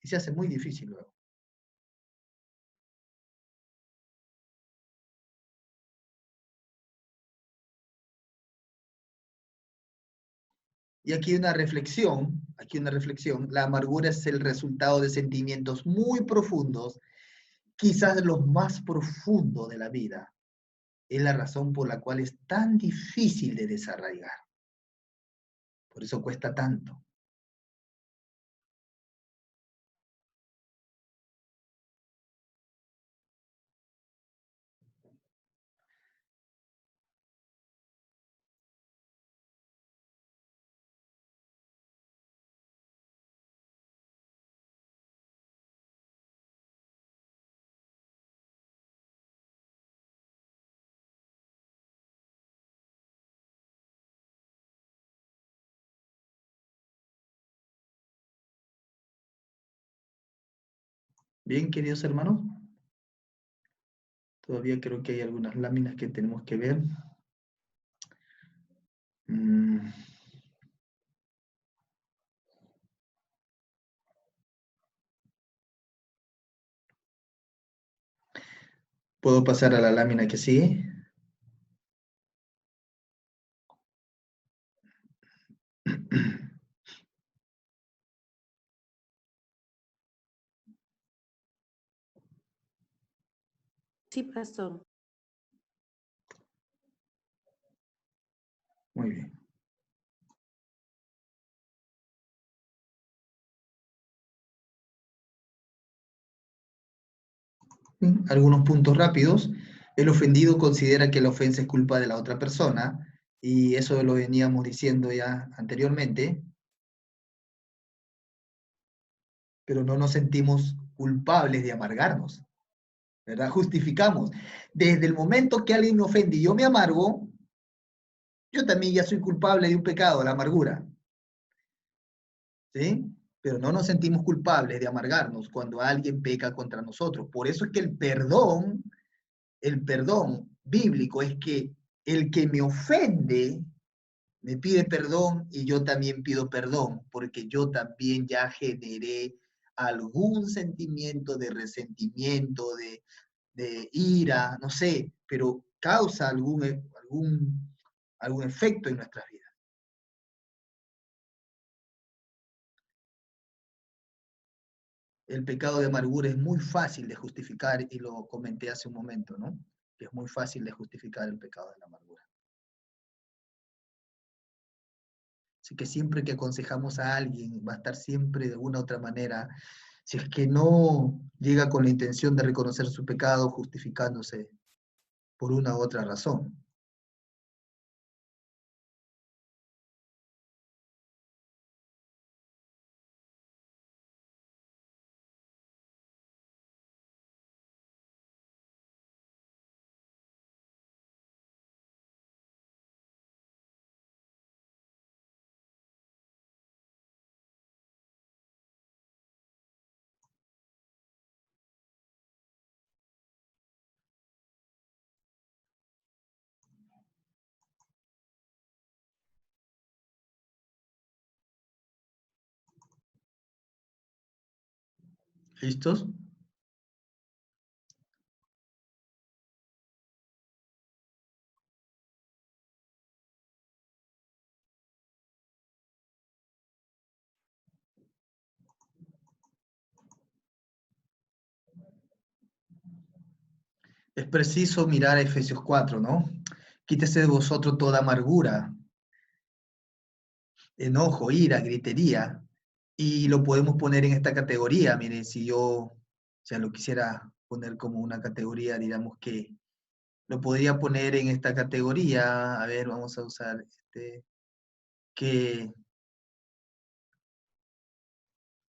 [SPEAKER 1] se hace muy difícil luego. Y aquí una reflexión, la amargura es el resultado de sentimientos muy profundos, quizás los más profundos de la vida. Es la razón por la cual es tan difícil de desarraigar. Por eso cuesta tanto. Bien, queridos hermanos, todavía creo que hay algunas láminas que tenemos que ver. ¿Puedo pasar a la lámina que sigue?
[SPEAKER 3] Sí, pastor.
[SPEAKER 1] Muy bien. Algunos puntos rápidos. El ofendido considera que la ofensa es culpa de la otra persona, y eso lo veníamos diciendo ya anteriormente, pero no nos sentimos culpables de amargarnos, ¿verdad? Justificamos. Desde el momento que alguien me ofende y yo me amargo, yo también ya soy culpable de un pecado, la amargura. ¿Sí? Pero no nos sentimos culpables de amargarnos cuando alguien peca contra nosotros. Por eso es que el perdón bíblico es que el que me ofende me pide perdón y yo también pido perdón, porque yo también ya generé algún sentimiento de resentimiento, de ira, no sé, pero causa algún efecto en nuestras vidas. El pecado de amargura es muy fácil de justificar, y lo comenté hace un momento, ¿no? Que es muy fácil de justificar el pecado de la amargura. Así que siempre que aconsejamos a alguien, va a estar siempre de una u otra manera, si es que no llega con la intención de reconocer su pecado, justificándose por una u otra razón. ¿Listos? Es preciso mirar a Efesios 4, ¿no? Quítese de vosotros toda amargura, enojo, ira, gritería, y lo podemos poner en esta categoría. Miren, si yo, o sea, lo quisiera poner como una categoría, digamos que lo podría poner en esta categoría. A ver, vamos a usar que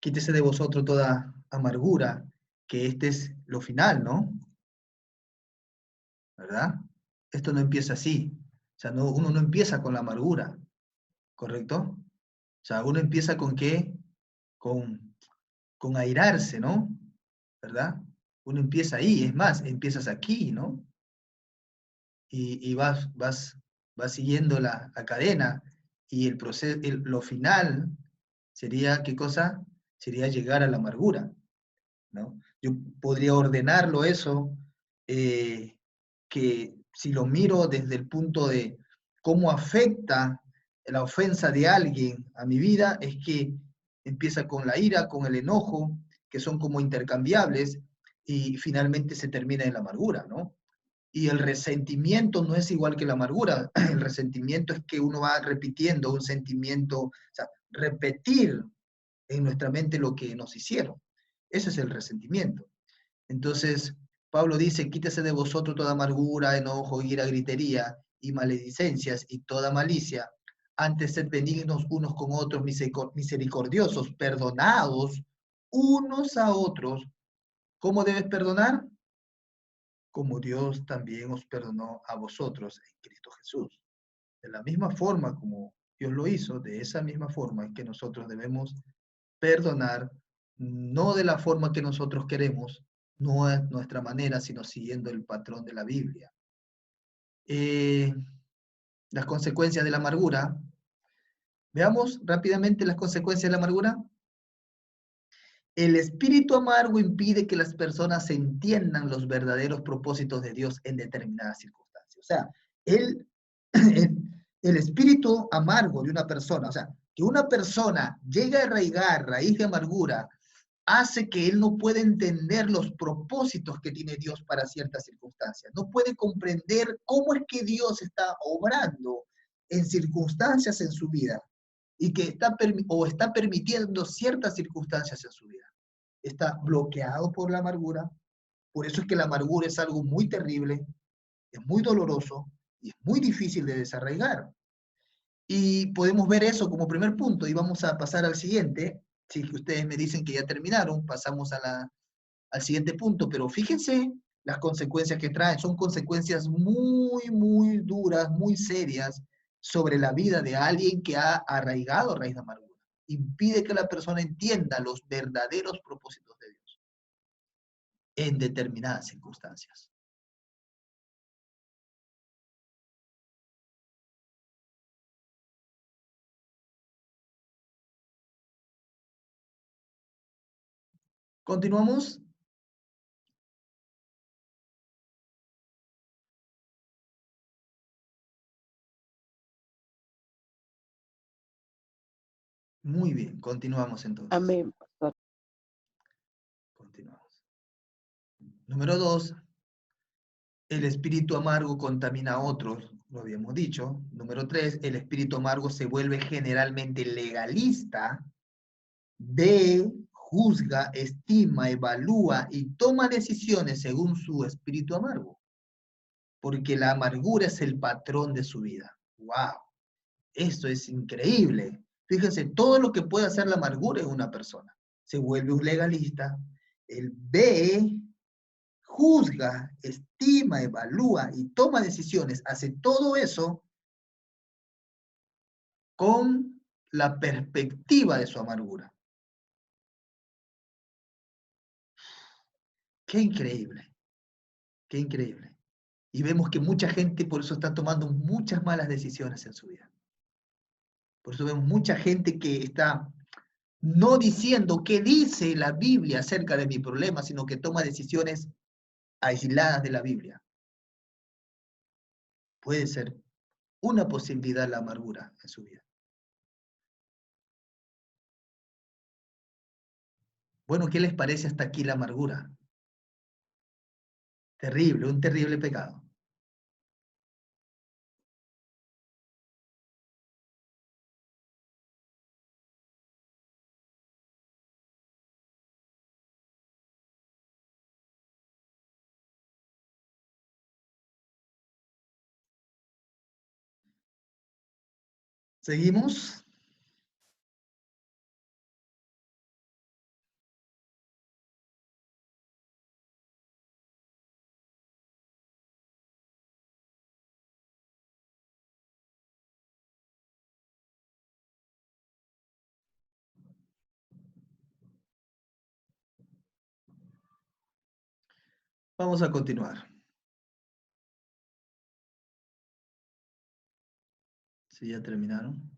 [SPEAKER 1] quítese de vosotros toda amargura, que este es lo final, ¿no? ¿Verdad? Esto no empieza así. O sea, no, uno no empieza con la amargura, ¿correcto? O sea, uno empieza con qué? Con airarse, ¿no? ¿Verdad? Uno empieza ahí, es más, empiezas aquí, ¿no? Y vas siguiendo la cadena y el proceso, lo final sería, ¿qué cosa? Sería llegar a la amargura, ¿no? Yo podría ordenarlo eso, que si lo miro desde el punto de cómo afecta la ofensa de alguien a mi vida, es que empieza con la ira, con el enojo, que son como intercambiables, y finalmente se termina en la amargura, ¿no? Y el resentimiento no es igual que la amargura. El resentimiento es que uno va repitiendo un sentimiento, o sea, repetir en nuestra mente lo que nos hicieron. Ese es el resentimiento. Entonces, Pablo dice, quítese de vosotros toda amargura, enojo, ira, gritería y maledicencias y toda malicia. Antes sed benignos unos con otros, misericordiosos, perdonados unos a otros. ¿Cómo debes perdonar? Como Dios también os perdonó a vosotros en Cristo Jesús. De la misma forma como Dios lo hizo, de esa misma forma es que nosotros debemos perdonar, no de la forma que nosotros queremos, no es nuestra manera, sino siguiendo el patrón de la Biblia. Las consecuencias de la amargura. Veamos rápidamente las consecuencias de la amargura. El espíritu amargo impide que las personas entiendan los verdaderos propósitos de Dios en determinadas circunstancias. O sea, el, el espíritu amargo de una persona, o sea, que una persona llegue a arraigar raíz de amargura, hace que él no pueda entender los propósitos que tiene Dios para ciertas circunstancias. No puede comprender cómo es que Dios está obrando en circunstancias en su vida y que está permitiendo ciertas circunstancias en su vida. Está bloqueado por la amargura. Por eso es que la amargura es algo muy terrible, es muy doloroso y es muy difícil de desarraigar. Y podemos ver eso como primer punto y vamos a pasar al siguiente. Si ustedes me dicen que ya terminaron, pasamos al siguiente punto, pero fíjense las consecuencias que traen. Son consecuencias muy, muy duras, muy serias sobre la vida de alguien que ha arraigado raíz de amargura. Impide que la persona entienda los verdaderos propósitos de Dios en determinadas circunstancias. ¿Continuamos? Muy bien, continuamos entonces.
[SPEAKER 4] Amén, pastor.
[SPEAKER 1] Continuamos. Número 2, el espíritu amargo contamina a otros, lo habíamos dicho. Número 3, el espíritu amargo se vuelve generalmente legalista, ve, juzga, estima, evalúa y toma decisiones según su espíritu amargo. Porque la amargura es el patrón de su vida. ¡Wow! Esto es increíble. Fíjense, todo lo que puede hacer la amargura en una persona. Se vuelve un legalista, él ve, juzga, estima, evalúa y toma decisiones. Hace todo eso con la perspectiva de su amargura. Qué increíble, qué increíble. Y vemos que mucha gente por eso está tomando muchas malas decisiones en su vida. Por eso vemos mucha gente que está no diciendo qué dice la Biblia acerca de mi problema, sino que toma decisiones aisladas de la Biblia. Puede ser una posibilidad la amargura en su vida. Bueno, ¿qué les parece hasta aquí la amargura? Terrible, un terrible pecado. ¿Seguimos? Vamos a continuar. Si ya terminaron.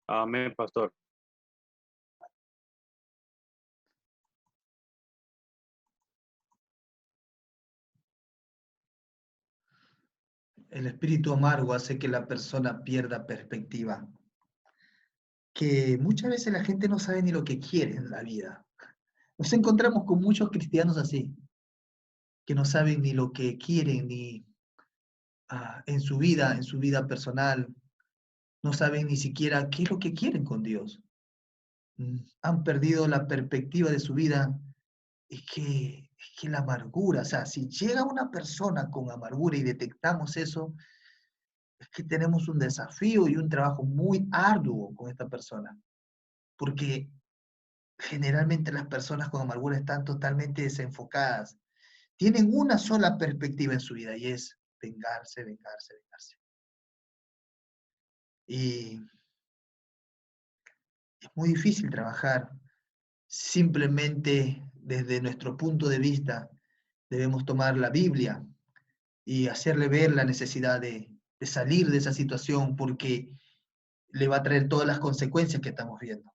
[SPEAKER 5] Amén, pastor.
[SPEAKER 1] El espíritu amargo hace que la persona pierda perspectiva. Que muchas veces la gente no sabe ni lo que quiere en la vida. Nos encontramos con muchos cristianos así, que no saben ni lo que quieren ni en su vida personal, no saben ni siquiera qué es lo que quieren con Dios. Han perdido la perspectiva de su vida. Es que la amargura, o sea, si llega una persona con amargura y detectamos eso, es que tenemos un desafío y un trabajo muy arduo con esta persona, porque generalmente las personas con amargura están totalmente desenfocadas, tienen una sola perspectiva en su vida y es vengarse, vengarse, vengarse. Y es muy difícil trabajar simplemente desde nuestro punto de vista. Debemos tomar la Biblia y hacerle ver la necesidad de salir de esa situación porque le va a traer todas las consecuencias que estamos viendo.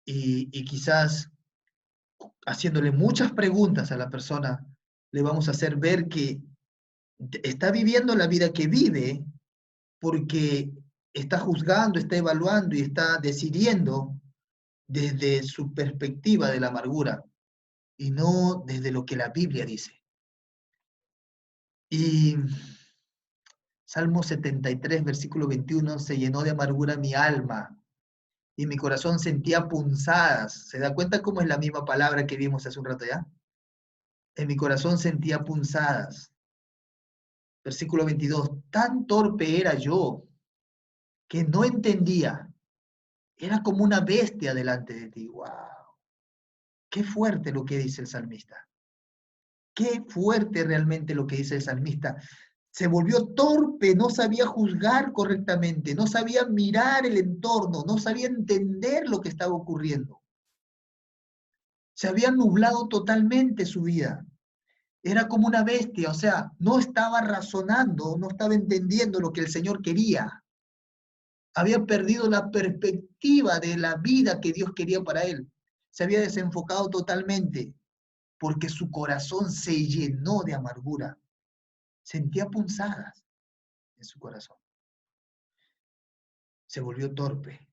[SPEAKER 1] Y quizás haciéndole muchas preguntas a la persona, le vamos a hacer ver que está viviendo la vida que vive porque está juzgando, está evaluando y está decidiendo desde su perspectiva de la amargura y no desde lo que la Biblia dice. Y Salmo 73, versículo 21, se llenó de amargura mi alma y mi corazón sentía punzadas. ¿Se da cuenta cómo es la misma palabra que vimos hace un rato ya? En mi corazón sentía punzadas. Versículo 22, tan torpe era yo que no entendía. Era como una bestia delante de ti. ¡Wow! Qué fuerte lo que dice el salmista. Qué fuerte realmente lo que dice el salmista. Se volvió torpe, no sabía juzgar correctamente, no sabía mirar el entorno, no sabía entender lo que estaba ocurriendo. Se había nublado totalmente su vida. Era como una bestia, o sea, no estaba razonando, no estaba entendiendo lo que el Señor quería. Había perdido la perspectiva de la vida que Dios quería para él. Se había desenfocado totalmente porque su corazón se llenó de amargura. Sentía punzadas en su corazón. Se volvió torpe.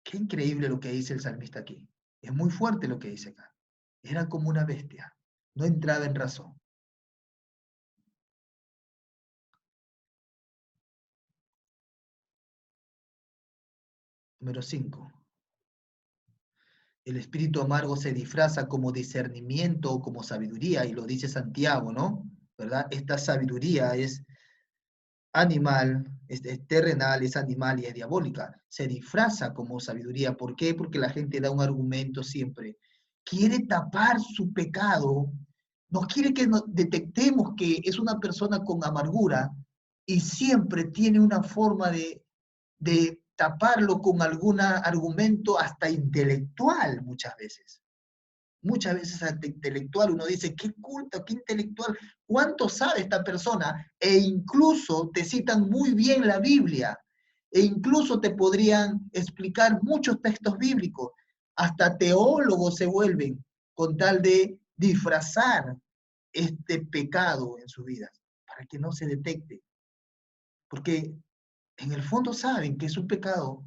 [SPEAKER 1] Qué increíble lo que dice el salmista aquí. Es muy fuerte lo que dice acá. Era como una bestia. No entraba en razón. Número 5. El espíritu amargo se disfraza como discernimiento o como sabiduría, y lo dice Santiago, ¿no? ¿Verdad? Esta sabiduría es animal, es terrenal, es animal y es diabólica. Se disfraza como sabiduría. ¿Por qué? Porque la gente da un argumento siempre. Quiere tapar su pecado, no quiere que detectemos que es una persona con amargura y siempre tiene una forma de taparlo con algún argumento hasta intelectual muchas veces. Muchas veces hasta intelectual uno dice, qué culto, qué intelectual, cuánto sabe esta persona, e incluso te citan muy bien la Biblia, e incluso te podrían explicar muchos textos bíblicos. Hasta teólogos se vuelven con tal de disfrazar este pecado en sus vidas, para que no se detecte. Porque en el fondo saben que es un pecado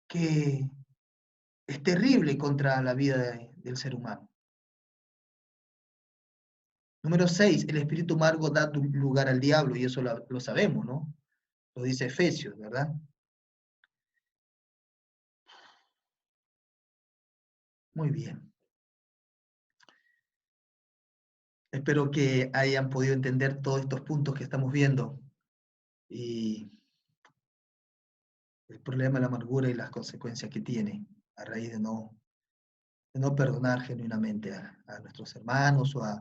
[SPEAKER 1] que es terrible contra la vida del ser humano. Número 6, el espíritu amargo da lugar al diablo, y eso lo sabemos, ¿no? Lo dice Efesios, ¿verdad? Muy bien. Espero que hayan podido entender todos estos puntos que estamos viendo y el problema de la amargura y las consecuencias que tiene a raíz de no perdonar genuinamente a nuestros hermanos o a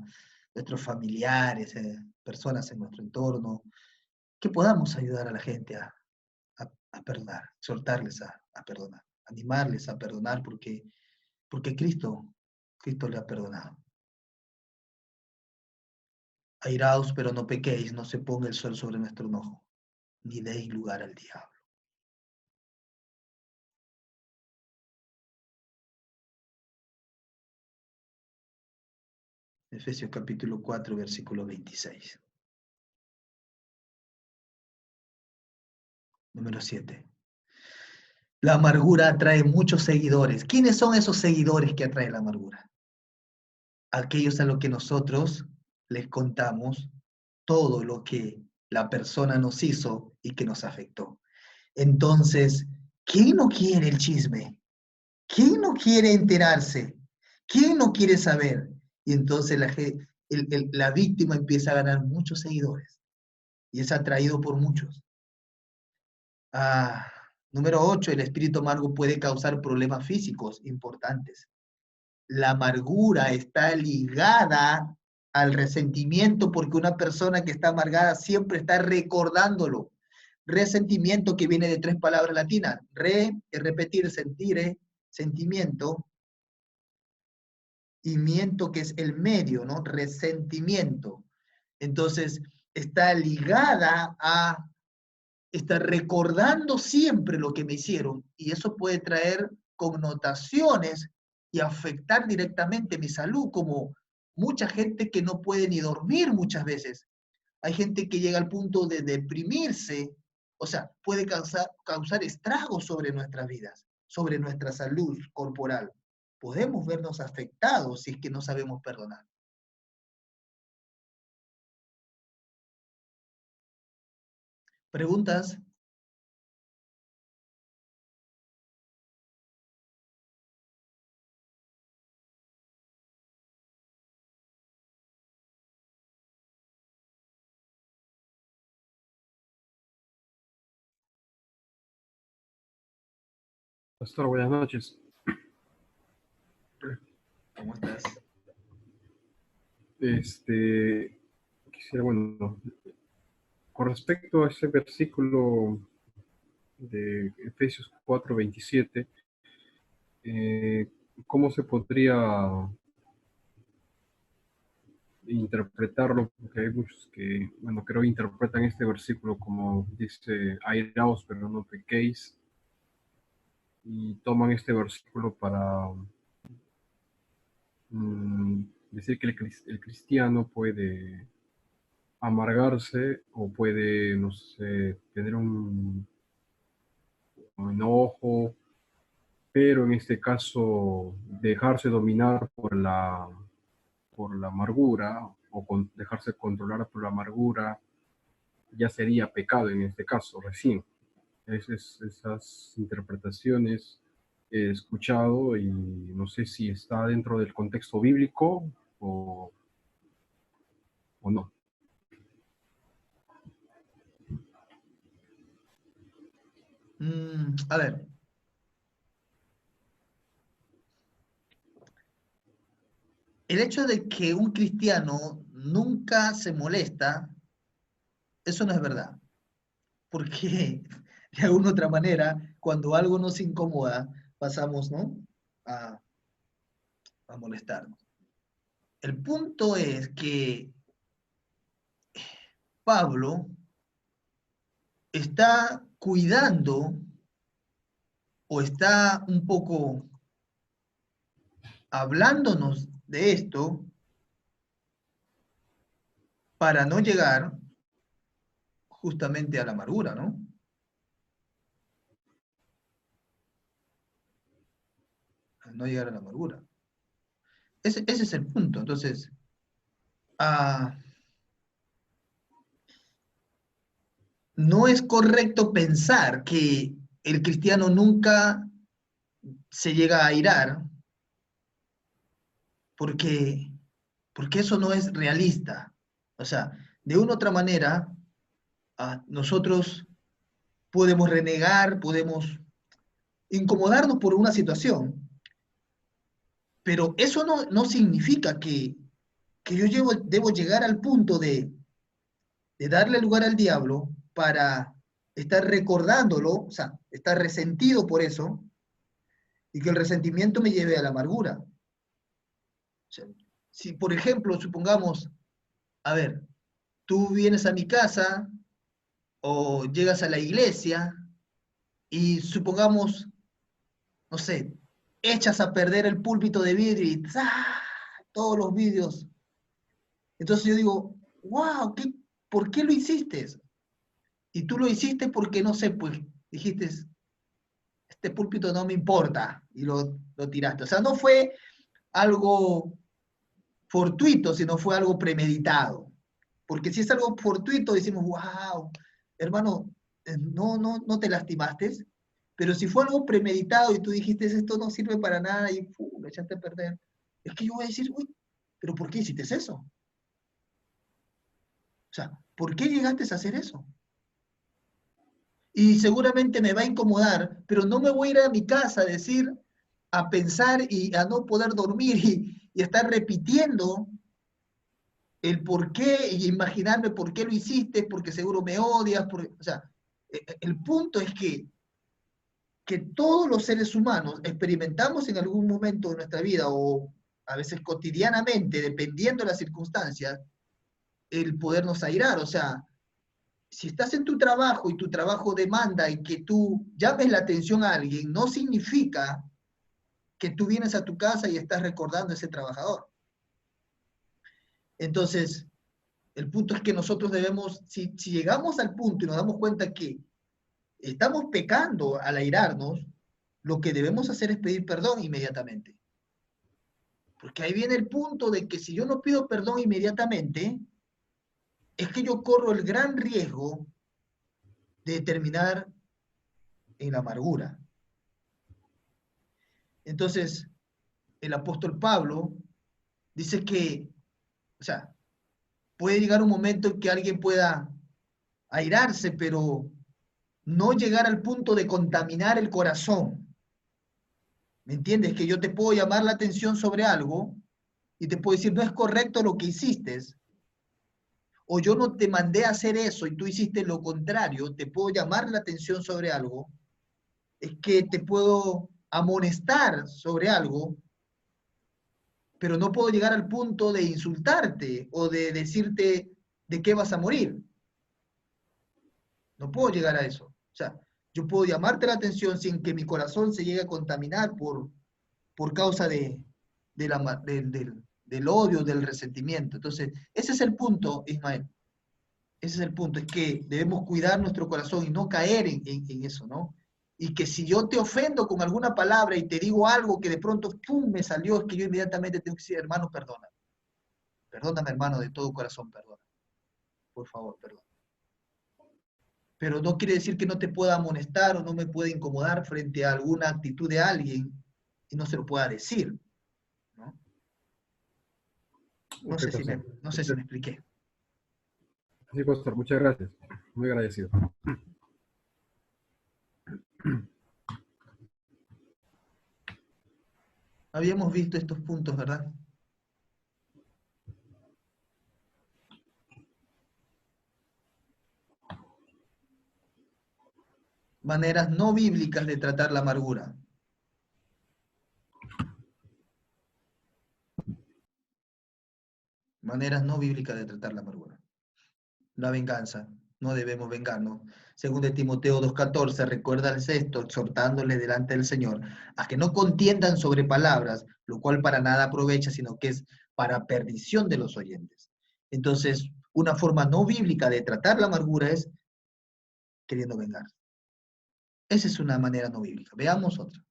[SPEAKER 1] nuestros familiares, personas en nuestro entorno, que podamos ayudar a la gente a perdonar, exhortarles a perdonar, animarles a perdonar porque Cristo le ha perdonado. Airaos, pero no pequéis, no se ponga el sol sobre nuestro enojo, ni deis lugar al diablo. Efesios capítulo 4, versículo 26. Número 7. La amargura atrae muchos seguidores. ¿Quiénes son esos seguidores que atrae la amargura? Aquellos a los que nosotros les contamos todo lo que la persona nos hizo y que nos afectó. Entonces, ¿quién no quiere el chisme? ¿Quién no quiere enterarse? ¿Quién no quiere saber? Y entonces la víctima empieza a ganar muchos seguidores y es atraído por muchos. Número 8, el espíritu amargo puede causar problemas físicos importantes. La amargura está ligada al resentimiento porque una persona que está amargada siempre está recordándolo. Resentimiento, que viene de 3 palabras latinas. Es repetir, sentir, sentimiento, y miento, que es el medio, ¿no? Resentimiento. Entonces, está ligada a estar recordando siempre lo que me hicieron, y eso puede traer connotaciones y afectar directamente mi salud, como mucha gente que no puede ni dormir muchas veces. Hay gente que llega al punto de deprimirse, o sea, puede causar estragos sobre nuestras vidas, sobre nuestra salud corporal. Podemos vernos afectados si es que no sabemos perdonar. ¿Preguntas?
[SPEAKER 9] Pastor, buenas noches.
[SPEAKER 1] ¿Cómo estás?
[SPEAKER 9] Quisiera, bueno, con respecto a ese versículo de Efesios 4:27, ¿cómo se podría interpretarlo? Porque hay muchos que, bueno, creo que interpretan este versículo como dice, airaos pero no pequéis, y toman este versículo para decir que el cristiano puede amargarse o puede, no sé, tener un enojo, pero en este caso dejarse dominar por la amargura o dejarse controlar por la amargura ya sería pecado en este caso recién. Esas interpretaciones he escuchado y no sé si está dentro del contexto bíblico o no.
[SPEAKER 1] A ver. El hecho de que un cristiano nunca se molesta, eso no es verdad. Porque de alguna otra manera, cuando algo nos incomoda, pasamos, ¿no?, a molestarnos. El punto es que Pablo está cuidando o está un poco hablándonos de esto para no llegar justamente a la amargura, ¿no? A no llegar a la amargura. Ese es el punto. Entonces, no es correcto pensar que el cristiano nunca se llega a airar, porque eso no es realista. O sea, de una u otra manera, nosotros podemos renegar, podemos incomodarnos por una situación, pero eso no significa que yo debo llegar al punto de darle lugar al diablo para estar recordándolo, o sea, estar resentido por eso, y que el resentimiento me lleve a la amargura. O sea, si, por ejemplo, supongamos, a ver, tú vienes a mi casa o llegas a la iglesia y supongamos, no sé, echas a perder el púlpito de vidrio y ¡zah! Todos los vidrios. Entonces yo digo, wow, ¿por qué lo hiciste? Y tú lo hiciste porque, no sé, pues dijiste, este púlpito no me importa, y lo tiraste. O sea, no fue algo fortuito, sino fue algo premeditado. Porque si es algo fortuito, decimos, wow, hermano, no te lastimaste. Pero si fue algo premeditado y tú dijiste, esto no sirve para nada y lo echaste a perder, es que yo voy a decir, uy, pero ¿por qué hiciste eso? O sea, ¿por qué llegaste a hacer eso? Y seguramente me va a incomodar, pero no me voy a ir a mi casa a decir, a pensar y a no poder dormir y estar repitiendo el por qué y imaginarme por qué lo hiciste, porque seguro me odias. O sea, el punto es que todos los seres humanos experimentamos en algún momento de nuestra vida o a veces cotidianamente, dependiendo de las circunstancias, el podernos airar. O sea, si estás en tu trabajo y tu trabajo demanda y que tú llames la atención a alguien, no significa que tú vienes a tu casa y estás recordando a ese trabajador. Entonces, el punto es que nosotros debemos, si llegamos al punto y nos damos cuenta que estamos pecando al airarnos, lo que debemos hacer es pedir perdón inmediatamente. Porque ahí viene el punto de que si yo no pido perdón inmediatamente, es que yo corro el gran riesgo de terminar en la amargura. Entonces, el apóstol Pablo dice que, o sea, puede llegar un momento en que alguien pueda airarse, pero no llegar al punto de contaminar el corazón. ¿Me entiendes? Que yo te puedo llamar la atención sobre algo y te puedo decir, no es correcto lo que hiciste, o yo no te mandé a hacer eso y tú hiciste lo contrario, te puedo llamar la atención sobre algo, es que te puedo amonestar sobre algo, pero no puedo llegar al punto de insultarte o de decirte de qué vas a morir. No puedo llegar a eso. O sea, yo puedo llamarte la atención sin que mi corazón se llegue a contaminar por causa del odio, del resentimiento. Entonces, ese es el punto, Ismael. Ese es el punto, es que debemos cuidar nuestro corazón y no caer en eso, ¿no? Y que si yo te ofendo con alguna palabra y te digo algo que de pronto, ¡pum!, me salió, es que yo inmediatamente tengo que decir, hermano, perdona. Perdóname, hermano, de todo corazón, perdona. Por favor, perdona. Pero no quiere decir que no te pueda amonestar o no me pueda incomodar frente a alguna actitud de alguien y no se lo pueda decir, ¿no? No sé si me expliqué.
[SPEAKER 9] Sí, pastor, muchas gracias. Muy agradecido.
[SPEAKER 1] Habíamos visto estos puntos, ¿verdad? Maneras no bíblicas de tratar la amargura. Maneras no bíblicas de tratar la amargura. La venganza. no debemos vengarnos. Según de Timoteo 2:14, recuérdales esto, exhortándoles delante del Señor, a que no contiendan sobre palabras, lo cual para nada aprovecha, sino que es para perdición de los oyentes. Entonces, una forma no bíblica de tratar la amargura es queriendo vengar. Esa es una manera no bíblica. Veamos otra.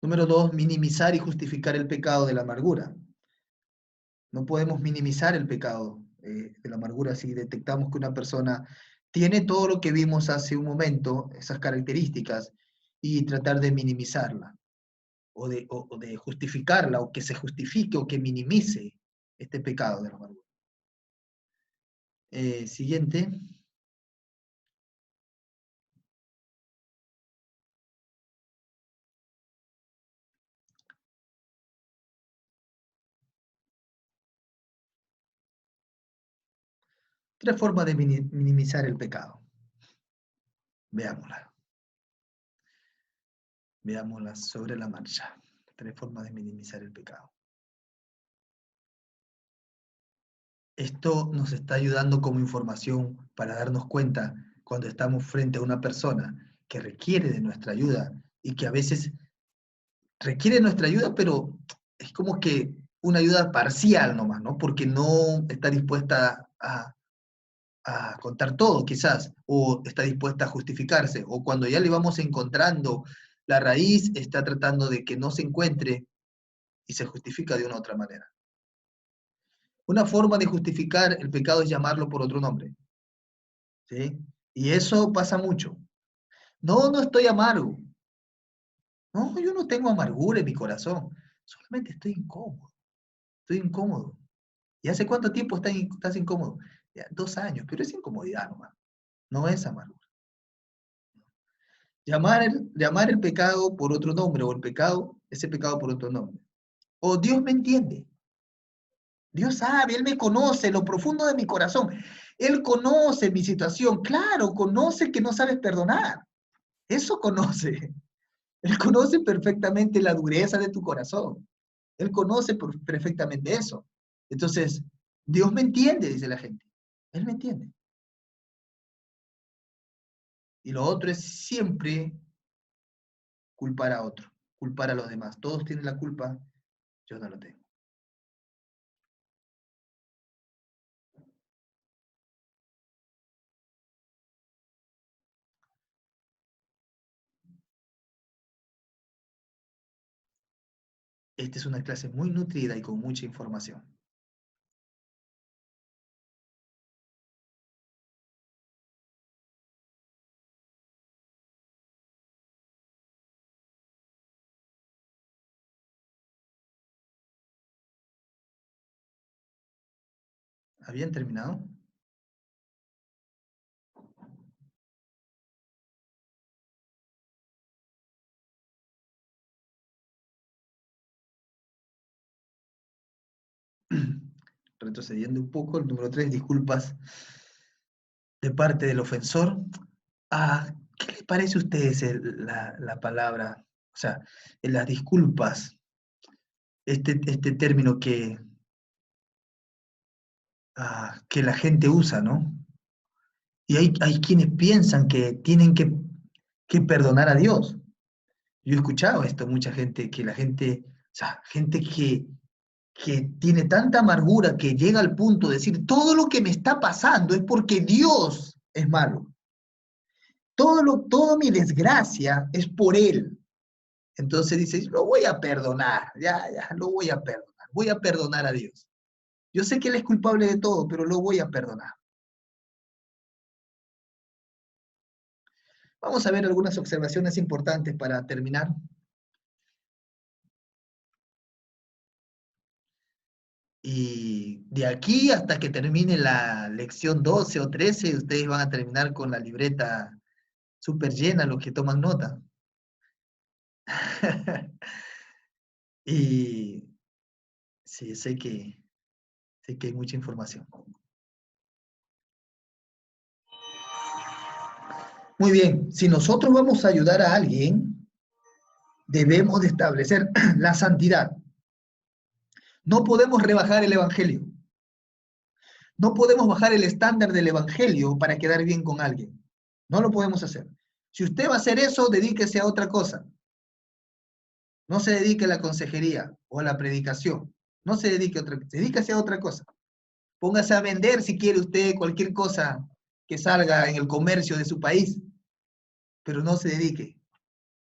[SPEAKER 1] Número 2, minimizar y justificar el pecado de la amargura. No podemos minimizar el pecado de la amargura si detectamos que una persona tiene todo lo que vimos hace un momento, esas características, y tratar de minimizarla, o de justificarla, o que se justifique, o que minimice este pecado de la amargura. Siguiente. Tres formas de minimizar el pecado. Veámosla. Veámoslas sobre la marcha. Tres formas de minimizar el pecado. Esto nos está ayudando como información para darnos cuenta cuando estamos frente a una persona que requiere de nuestra ayuda y que a veces requiere nuestra ayuda, pero es como que una ayuda parcial nomás, ¿no? Porque no está dispuesta a contar todo, quizás, o está dispuesta a justificarse, o cuando ya le vamos encontrando la raíz, está tratando de que no se encuentre y se justifica de una u otra manera. Una forma de justificar el pecado es llamarlo por otro nombre, ¿sí? Y eso pasa mucho. No, no estoy amargo. No, yo no tengo amargura en mi corazón. Solamente estoy incómodo. Estoy incómodo. ¿Y hace cuánto tiempo estás incómodo? Ya, 2 años, pero es incomodidad nomás. No es amargura. Llamar el pecado por otro nombre, o el pecado, ese pecado por otro nombre. O Dios me entiende. Dios sabe, Él me conoce lo profundo de mi corazón. Él conoce mi situación. Claro, conoce que no sabes perdonar. Eso conoce. Él conoce perfectamente la dureza de tu corazón. Él conoce perfectamente eso. Entonces, Dios me entiende, dice la gente. Él me entiende. Y lo otro es siempre culpar a otro, culpar a los demás. Todos tienen la culpa, yo no lo tengo. Esta es una clase muy nutrida y con mucha información. ¿Habían terminado? Retrocediendo un poco, el número 3, disculpas de parte del ofensor. ¿Qué le parece a ustedes la palabra, o sea, las disculpas, este término que la gente usa, ¿no? Y hay quienes piensan que tienen que perdonar a Dios. Yo he escuchado esto, mucha gente, que la gente, o sea, gente que tiene tanta amargura que llega al punto de decir, todo lo que me está pasando es porque Dios es malo. Toda mi desgracia es por Él. Entonces dice, lo voy a perdonar, ya, lo voy a perdonar a Dios. Yo sé que Él es culpable de todo, pero lo voy a perdonar. Vamos a ver algunas observaciones importantes para terminar. Y de aquí hasta que termine la lección 12 o 13, ustedes van a terminar con la libreta súper llena, los que toman nota. Y sí, sé que hay mucha información. Muy bien, si nosotros vamos a ayudar a alguien, debemos de establecer la santidad. No podemos rebajar el evangelio. No podemos bajar el estándar del evangelio para quedar bien con alguien. No lo podemos hacer. Si usted va a hacer eso, dedíquese a otra cosa. No se dedique a la consejería o a la predicación. No se dedique a otra cosa. Dedíquese a otra cosa. Póngase a vender si quiere usted cualquier cosa que salga en el comercio de su país, pero no se dedique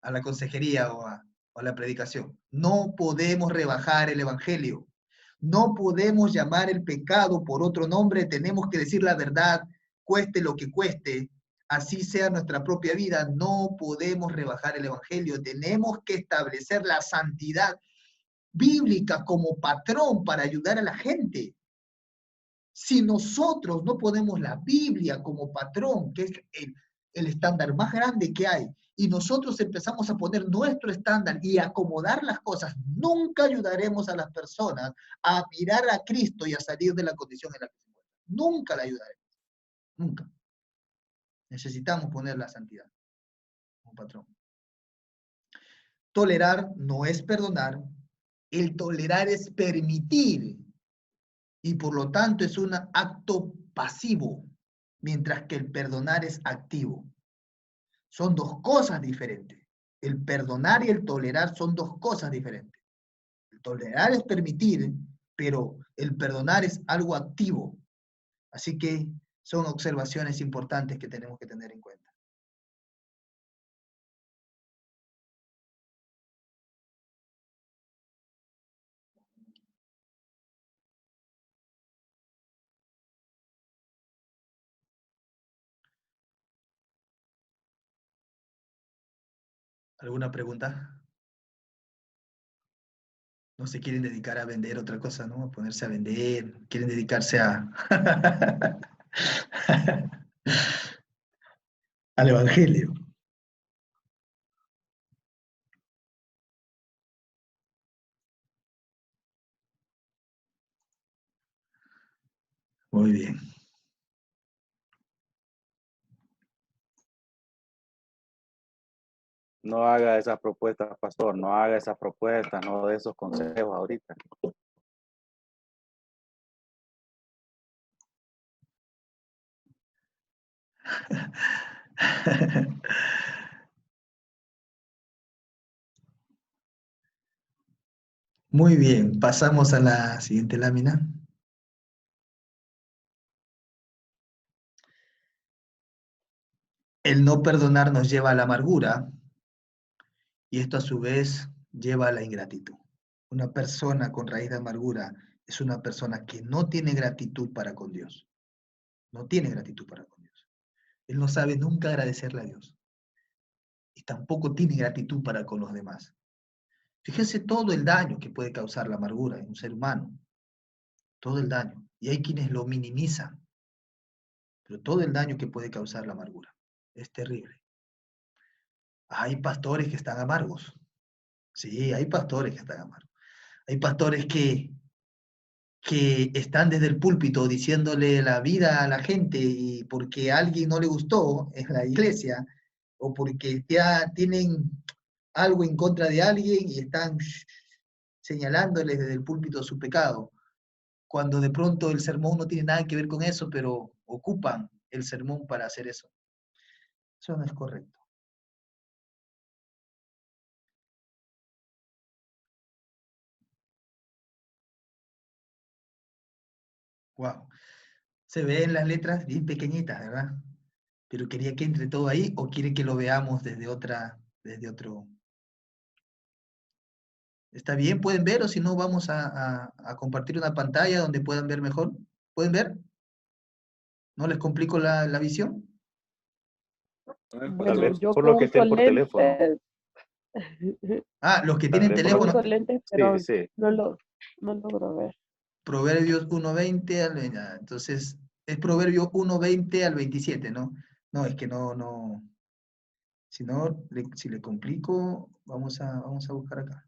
[SPEAKER 1] a la consejería o a la predicación. No podemos rebajar el evangelio. No podemos llamar el pecado por otro nombre. Tenemos que decir la verdad, cueste lo que cueste, así sea nuestra propia vida. No podemos rebajar el evangelio. Tenemos que establecer la santidad bíblica como patrón para ayudar a la gente. Si nosotros no ponemos la Biblia como patrón, que es el estándar más grande que hay, y nosotros empezamos a poner nuestro estándar y a acomodar las cosas, nunca ayudaremos a las personas a mirar a Cristo y a salir de la condición en la que se encuentran. Nunca la ayudaremos. Nunca. Necesitamos poner la santidad como patrón. Tolerar no es perdonar. El tolerar es permitir. Y por lo tanto es un acto pasivo, mientras que el perdonar es activo. Son dos cosas diferentes. El perdonar y el tolerar son dos cosas diferentes. El tolerar es permitir, pero el perdonar es algo activo. Así que son observaciones importantes que tenemos que tener en cuenta. ¿Alguna pregunta? No se quieren dedicar a vender otra cosa, ¿no? A ponerse a vender, quieren dedicarse a al evangelio. Muy bien.
[SPEAKER 5] No haga esas propuestas, pastor, no haga esas propuestas, no dé esos consejos ahorita.
[SPEAKER 1] Muy bien, pasamos a la siguiente lámina. El no perdonar nos lleva a la amargura y esto a su vez lleva a la ingratitud. Una persona con raíz de amargura es una persona que no tiene gratitud para con Dios. No tiene gratitud para con Dios. Él no sabe nunca agradecerle a Dios. Y tampoco tiene gratitud para con los demás. Fíjese todo el daño que puede causar la amargura en un ser humano. Todo el daño. Y hay quienes lo minimizan. Pero todo el daño que puede causar la amargura es terrible. Hay pastores que están amargos. Sí, hay pastores que están amargos. Hay pastores que están desde el púlpito diciéndole la vida a la gente y porque a alguien no le gustó en la iglesia o porque ya tienen algo en contra de alguien y están señalándoles desde el púlpito su pecado, cuando de pronto el sermón no tiene nada que ver con eso, pero ocupan el sermón para hacer eso. Eso no es correcto. Wow. Se ven las letras bien pequeñitas, ¿verdad? Pero quería que entre todo ahí o quiere que lo veamos desde otro. ¿Está bien? ¿Pueden ver? O si no, vamos a compartir una pantalla donde puedan ver mejor. ¿Pueden ver? ¿No les complico la visión?
[SPEAKER 5] Tal
[SPEAKER 4] Bueno,
[SPEAKER 5] vez
[SPEAKER 4] yo
[SPEAKER 5] por
[SPEAKER 4] que
[SPEAKER 5] lo que
[SPEAKER 4] uso
[SPEAKER 5] estén por teléfono.
[SPEAKER 4] lentes,
[SPEAKER 1] Ah, los que
[SPEAKER 5] Tal
[SPEAKER 1] tienen
[SPEAKER 5] vez por
[SPEAKER 4] yo
[SPEAKER 5] lo que...
[SPEAKER 1] teléfono,
[SPEAKER 4] uso lentes,
[SPEAKER 5] Sí,
[SPEAKER 4] pero
[SPEAKER 5] sí.
[SPEAKER 4] no logro ver.
[SPEAKER 1] Proverbios 1:20 entonces, es Proverbios 1:20 al 27, ¿no? No, es que no. Si no, si le complico, vamos a buscar acá.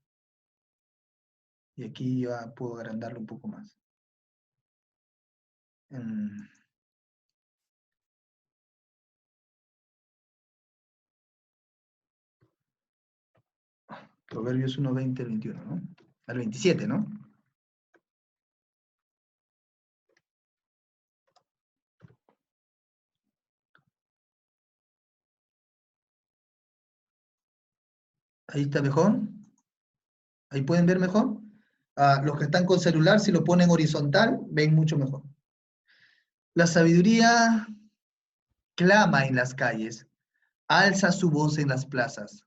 [SPEAKER 1] Y aquí ya puedo agrandarlo un poco más. Proverbios 1, 20 al 21, ¿no? Al 27, ¿no? Ahí está mejor. Ahí pueden ver mejor. Los que están con celular, si lo ponen horizontal, ven mucho mejor. La sabiduría clama en las calles, alza su voz en las plazas,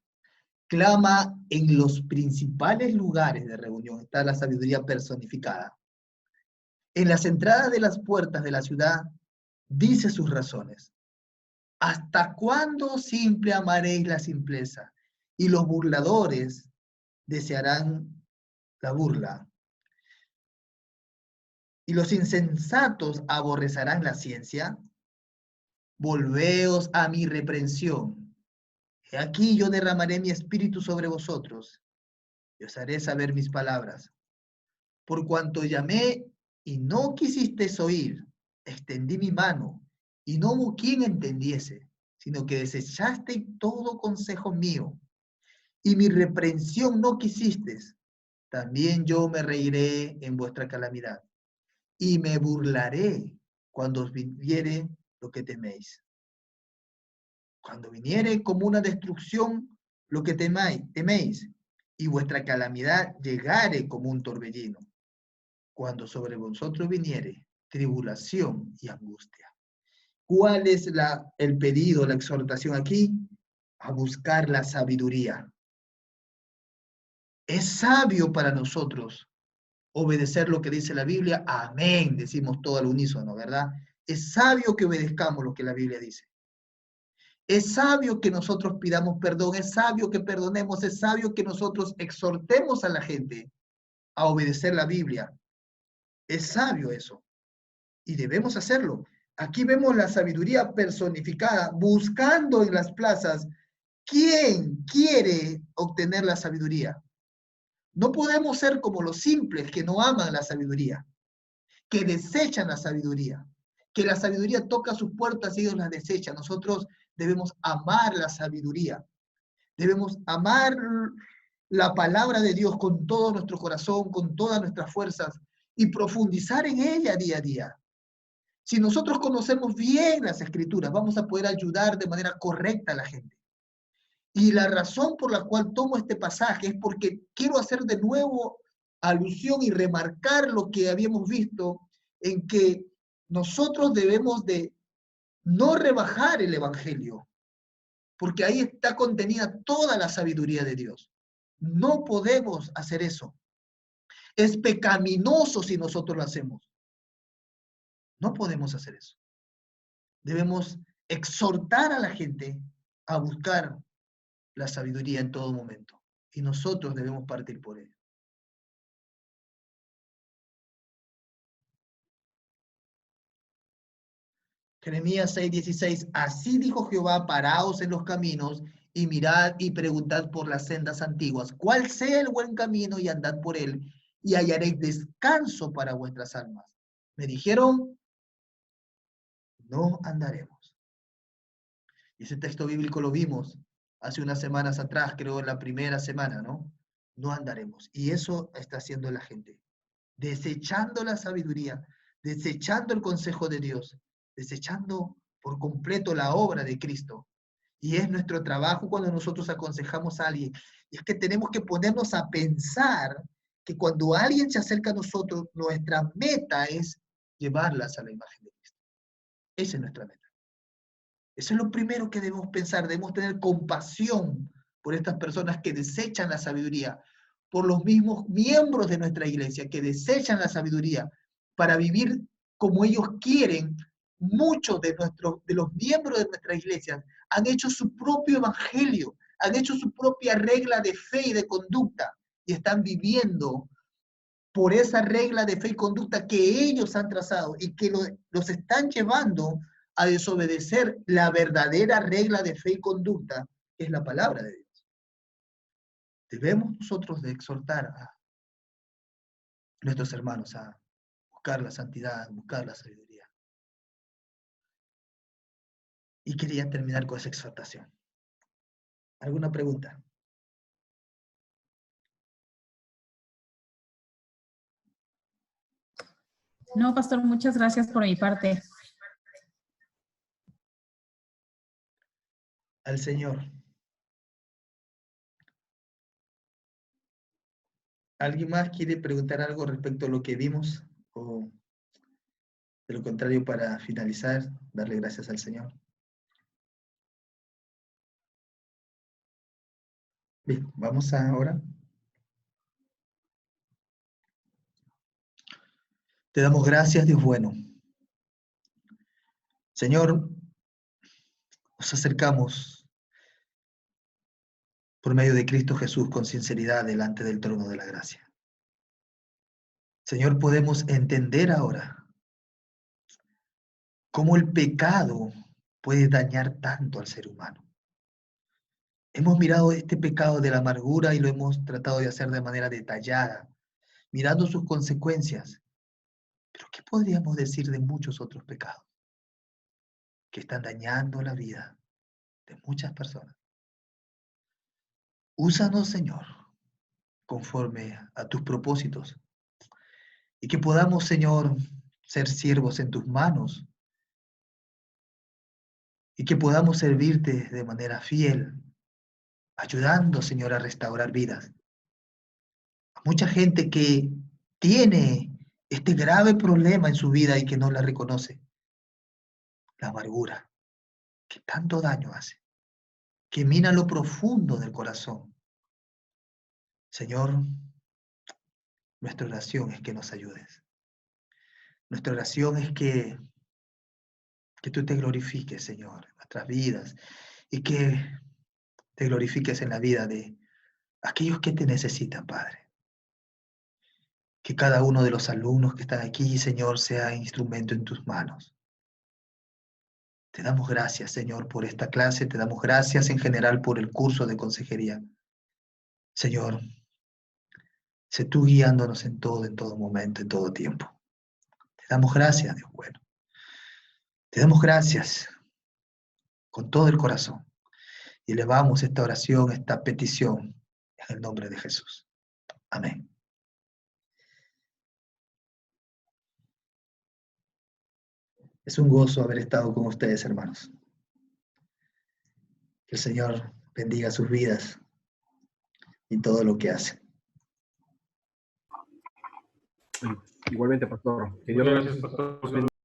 [SPEAKER 1] clama en los principales lugares de reunión. Está la sabiduría personificada. En las entradas de las puertas de la ciudad, dice sus razones. ¿Hasta cuándo simple amaréis la simpleza? Y los burladores desearán la burla. Y los insensatos aborrecerán la ciencia. Volveos a mi reprensión. He aquí yo derramaré mi espíritu sobre vosotros, y os haré saber mis palabras. Por cuanto llamé y no quisisteis oír, extendí mi mano, y no hubo quien entendiese, sino que desechasteis todo consejo mío, y mi reprensión no quisisteis, también yo me reiré en vuestra calamidad, y me burlaré cuando os viniere lo que teméis. Cuando viniere como una destrucción lo que teméis, y vuestra calamidad llegare como un torbellino, cuando sobre vosotros viniere tribulación y angustia. ¿Cuál es el pedido, la exhortación aquí? A buscar la sabiduría. Es sabio para nosotros obedecer lo que dice la Biblia. Amén, decimos todo al unísono, ¿verdad? Es sabio que obedezcamos lo que la Biblia dice. Es sabio que nosotros pidamos perdón, es sabio que perdonemos, es sabio que nosotros exhortemos a la gente a obedecer la Biblia. Es sabio eso. Y debemos hacerlo. Aquí vemos la sabiduría personificada, buscando en las plazas quién quiere obtener la sabiduría. No podemos ser como los simples que no aman la sabiduría, que desechan la sabiduría, que la sabiduría toca sus puertas y ellos la desechan. Nosotros debemos amar la sabiduría. Debemos amar la palabra de Dios con todo nuestro corazón, con todas nuestras fuerzas y profundizar en ella día a día. Si nosotros conocemos bien las escrituras, vamos a poder ayudar de manera correcta a la gente. Y la razón por la cual tomo este pasaje es porque quiero hacer de nuevo alusión y remarcar lo que habíamos visto en que nosotros debemos de no rebajar el evangelio, porque ahí está contenida toda la sabiduría de Dios. No podemos hacer eso. Es pecaminoso si nosotros lo hacemos. No podemos hacer eso. Debemos exhortar a la gente a buscar la sabiduría en todo momento. Y nosotros debemos partir por ello. Jeremías 6:16, así dijo Jehová, paraos en los caminos y mirad y preguntad por las sendas antiguas, cuál sea el buen camino y andad por él y hallaréis descanso para vuestras almas. Me dijeron, no andaremos. Y ese texto bíblico lo vimos hace unas semanas atrás, creo en la primera semana, ¿no? No andaremos. Y eso está haciendo la gente, desechando la sabiduría, desechando el consejo de Dios, desechando por completo la obra de Cristo. Y es nuestro trabajo cuando nosotros aconsejamos a alguien. Y es que tenemos que ponernos a pensar que cuando alguien se acerca a nosotros, nuestra meta es llevarlas a la imagen de Cristo. Esa es nuestra meta. Eso es lo primero que debemos pensar. Debemos tener compasión por estas personas que desechan la sabiduría, por los mismos miembros de nuestra iglesia que desechan la sabiduría para vivir como ellos quieren. Muchos de los miembros de nuestra iglesia han hecho su propio evangelio, han hecho su propia regla de fe y de conducta y están viviendo por esa regla de fe y conducta que ellos han trazado y que los están llevando a desobedecer la verdadera regla de fe y conducta, que es la palabra de Dios. Debemos nosotros de exhortar a nuestros hermanos a buscar la santidad, buscar la sabiduría. Y quería terminar con esa exhortación. ¿Alguna pregunta?
[SPEAKER 2] No, pastor, muchas gracias por mi parte.
[SPEAKER 1] Al Señor. ¿Alguien más quiere preguntar algo respecto a lo que vimos? O de lo contrario, para finalizar, darle gracias al Señor. Bien, vamos ahora. Te damos gracias, Dios bueno. Señor, nos acercamos por medio de Cristo Jesús con sinceridad delante del trono de la gracia. Señor, podemos entender ahora cómo el pecado puede dañar tanto al ser humano. Hemos mirado este pecado de la amargura y lo hemos tratado de hacer de manera detallada, mirando sus consecuencias. Pero ¿qué podríamos decir de muchos otros pecados que están dañando la vida de muchas personas? Úsanos, Señor, conforme a tus propósitos, y que podamos, Señor, ser siervos en tus manos, y que podamos servirte de manera fiel, ayudando, Señor, a restaurar vidas. A mucha gente que tiene este grave problema en su vida y que no la reconoce, la amargura, que tanto daño hace, que mina lo profundo del corazón. Señor, nuestra oración es que nos ayudes. Nuestra oración es que tú te glorifiques, Señor, en nuestras vidas y que te glorifiques en la vida de aquellos que te necesitan, Padre. Que cada uno de los alumnos que están aquí, Señor, sea instrumento en tus manos. Te damos gracias, Señor, por esta clase. Te damos gracias en general por el curso de consejería. Señor, sé tú guiándonos en todo momento, en todo tiempo. Te damos gracias, Dios bueno. Te damos gracias con todo el corazón. Y elevamos esta oración, esta petición, en el nombre de Jesús. Amén. Es un gozo haber estado con ustedes, hermanos. Que el Señor bendiga sus vidas y todo lo que hacen.
[SPEAKER 9] Igualmente, pastor. Que Dios
[SPEAKER 8] Muchas gracias, pastor.